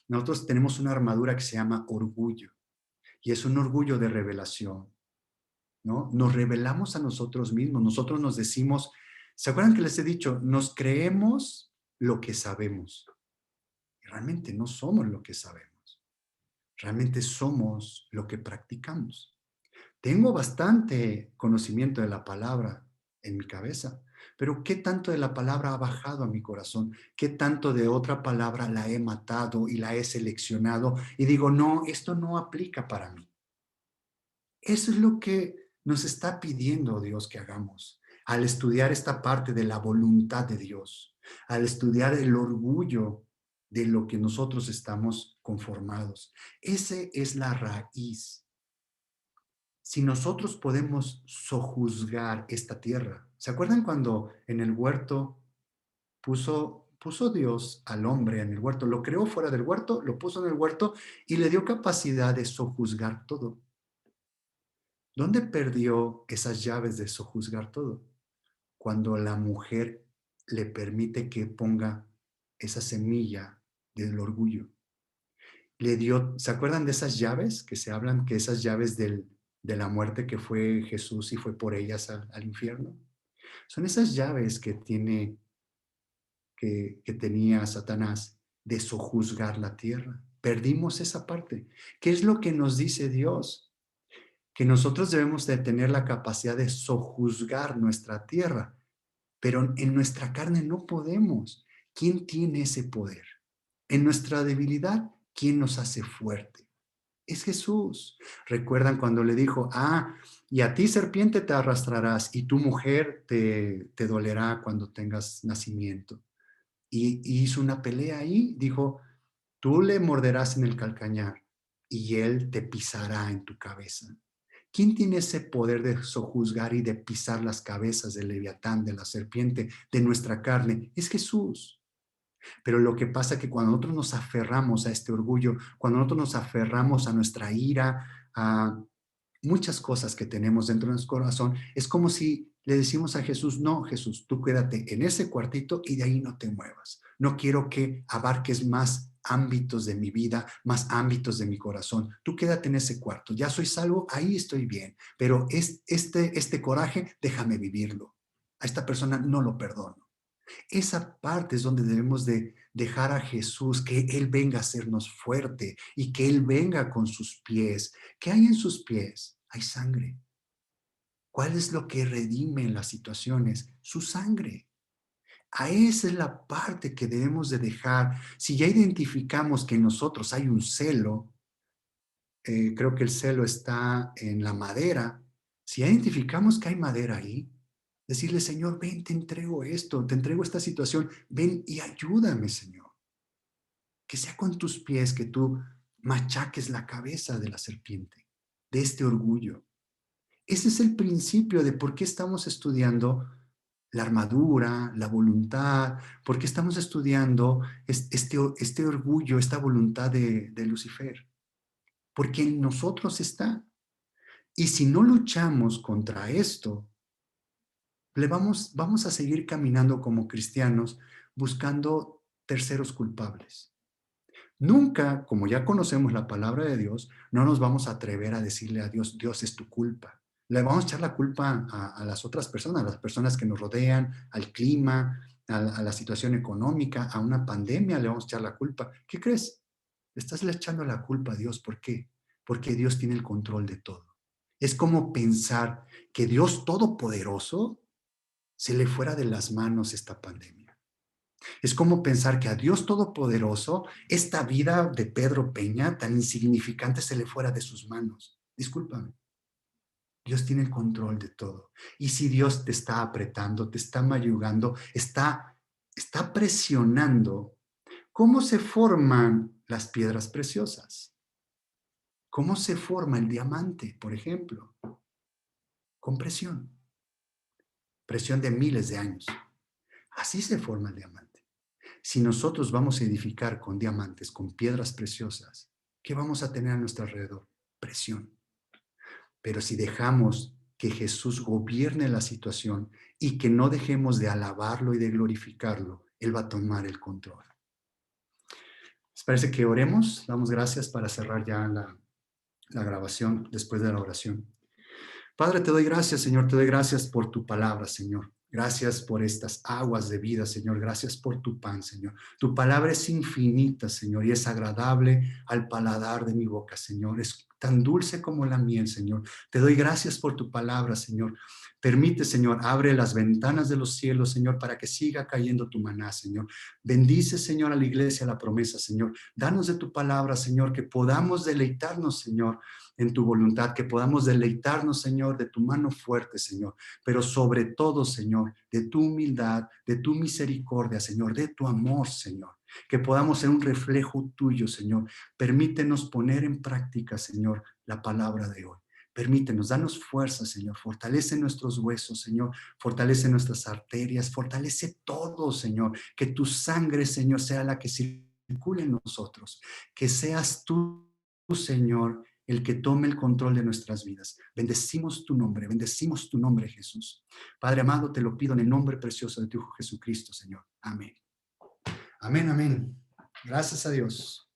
Nosotros tenemos una armadura que se llama orgullo y es un orgullo de revelación, ¿no? Nos revelamos a nosotros mismos, nosotros nos decimos, ¿se acuerdan que les he dicho? Nos creemos lo que sabemos. Y realmente no somos lo que sabemos, realmente somos lo que practicamos. Tengo bastante conocimiento de la palabra en mi cabeza, pero ¿qué tanto de la palabra ha bajado a mi corazón? ¿Qué tanto de otra palabra la he matado y la he seleccionado? Y digo, no, esto no aplica para mí. Eso es lo que nos está pidiendo Dios que hagamos al estudiar esta parte de la voluntad de Dios, al estudiar el orgullo de lo que nosotros estamos conformados. Esa es la raíz. Si nosotros podemos sojuzgar esta tierra, ¿se acuerdan cuando en el huerto puso Dios al hombre en el huerto? Lo creó fuera del huerto, lo puso en el huerto y le dio capacidad de sojuzgar todo. ¿Dónde perdió esas llaves de sojuzgar todo? Cuando la mujer le permite que ponga esa semilla del orgullo. Le dio, ¿se acuerdan de esas llaves que se hablan, que esas llaves de la muerte que fue Jesús y fue por ellas al infierno? Son esas llaves que tenía Satanás de sojuzgar la tierra. Perdimos esa parte. ¿Qué es lo que nos dice Dios? Que nosotros debemos de tener la capacidad de sojuzgar nuestra tierra, pero en nuestra carne no podemos. ¿Quién tiene ese poder? En nuestra debilidad, ¿quién nos hace fuerte? Es Jesús. ¿Recuerdan cuando le dijo, y a ti serpiente te arrastrarás y tu mujer te dolerá cuando tengas nacimiento? Y hizo una pelea ahí, dijo, tú le morderás en el calcañar y él te pisará en tu cabeza. ¿Quién tiene ese poder de sojuzgar y de pisar las cabezas del leviatán, de la serpiente, de nuestra carne? Es Jesús. Pero lo que pasa es que cuando nosotros nos aferramos a este orgullo, cuando nosotros nos aferramos a nuestra ira, a muchas cosas que tenemos dentro de nuestro corazón, es como si le decimos a Jesús, no, Jesús, tú quédate en ese cuartito y de ahí no te muevas. No quiero que abarques más ámbitos de mi vida, más ámbitos de mi corazón. Tú quédate en ese cuarto. Ya soy salvo, ahí estoy bien. Pero este coraje, déjame vivirlo. A esta persona no lo perdono. Esa parte es donde debemos de dejar a Jesús, que Él venga a hacernos fuerte y que Él venga con sus pies. ¿Qué hay en sus pies? Hay sangre. ¿Cuál es lo que redime en las situaciones? Su sangre. A esa es la parte que debemos de dejar. Si ya identificamos que en nosotros hay un celo, creo que el celo está en la madera, Si identificamos que hay madera ahí, decirle, Señor, ven, te entrego esto, te entrego esta situación, ven y ayúdame, Señor. Que sea con tus pies que tú machaques la cabeza de la serpiente, de este orgullo. Ese es el principio de por qué estamos estudiando la armadura, la voluntad, por qué estamos estudiando este orgullo, esta voluntad de Lucifer. Porque en nosotros está. Y si no luchamos contra esto, vamos a seguir caminando como cristianos buscando terceros culpables. Nunca, como ya conocemos la palabra de Dios, no nos vamos a atrever a decirle a Dios, Dios es tu culpa. Le vamos a echar la culpa a las otras personas, a las personas que nos rodean, al clima, a la situación económica, a una pandemia, le vamos a echar la culpa. ¿Qué crees? Le estás echando la culpa a Dios. ¿Por qué? Porque Dios tiene el control de todo. Es como pensar que Dios Todopoderoso se le fuera de las manos esta pandemia. Es como pensar que a Dios Todopoderoso esta vida de Pedro Peña tan insignificante se le fuera de sus manos. Discúlpame. Dios tiene el control de todo. Y si Dios te está apretando, te está mayugando, está presionando, ¿cómo se forman las piedras preciosas? ¿Cómo se forma el diamante, por ejemplo? Con presión. Presión de miles de años. Así se forma el diamante. Si nosotros vamos a edificar con diamantes, con piedras preciosas, ¿qué vamos a tener a nuestro alrededor? Presión. Pero si dejamos que Jesús gobierne la situación y que no dejemos de alabarlo y de glorificarlo, Él va a tomar el control. ¿Les parece que oremos? Damos gracias para cerrar ya la grabación después de la oración. Padre, te doy gracias, Señor, te doy gracias por tu palabra, Señor. Gracias por estas aguas de vida, Señor. Gracias por tu pan, Señor. Tu palabra es infinita, Señor, y es agradable al paladar de mi boca, Señor. Es tan dulce como la miel, Señor. Te doy gracias por tu palabra, Señor. Permite, Señor, abre las ventanas de los cielos, Señor, para que siga cayendo tu maná, Señor. Bendice, Señor, a la iglesia, a la promesa, Señor. Danos de tu palabra, Señor, que podamos deleitarnos, Señor, en tu voluntad, que podamos deleitarnos, Señor, de tu mano fuerte, Señor, pero sobre todo, Señor, de tu humildad, de tu misericordia, Señor, de tu amor, Señor, que podamos ser un reflejo tuyo, Señor. Permítenos poner en práctica, Señor, la palabra de hoy. Permítenos, danos fuerza, Señor, fortalece nuestros huesos, Señor, fortalece nuestras arterias, fortalece todo, Señor, que tu sangre, Señor, sea la que circule en nosotros, que seas tú, Señor, el que tome el control de nuestras vidas. Bendecimos tu nombre, Jesús. Padre amado, te lo pido en el nombre precioso de tu Hijo Jesucristo, Señor. Amén. Amén, amén. Gracias a Dios.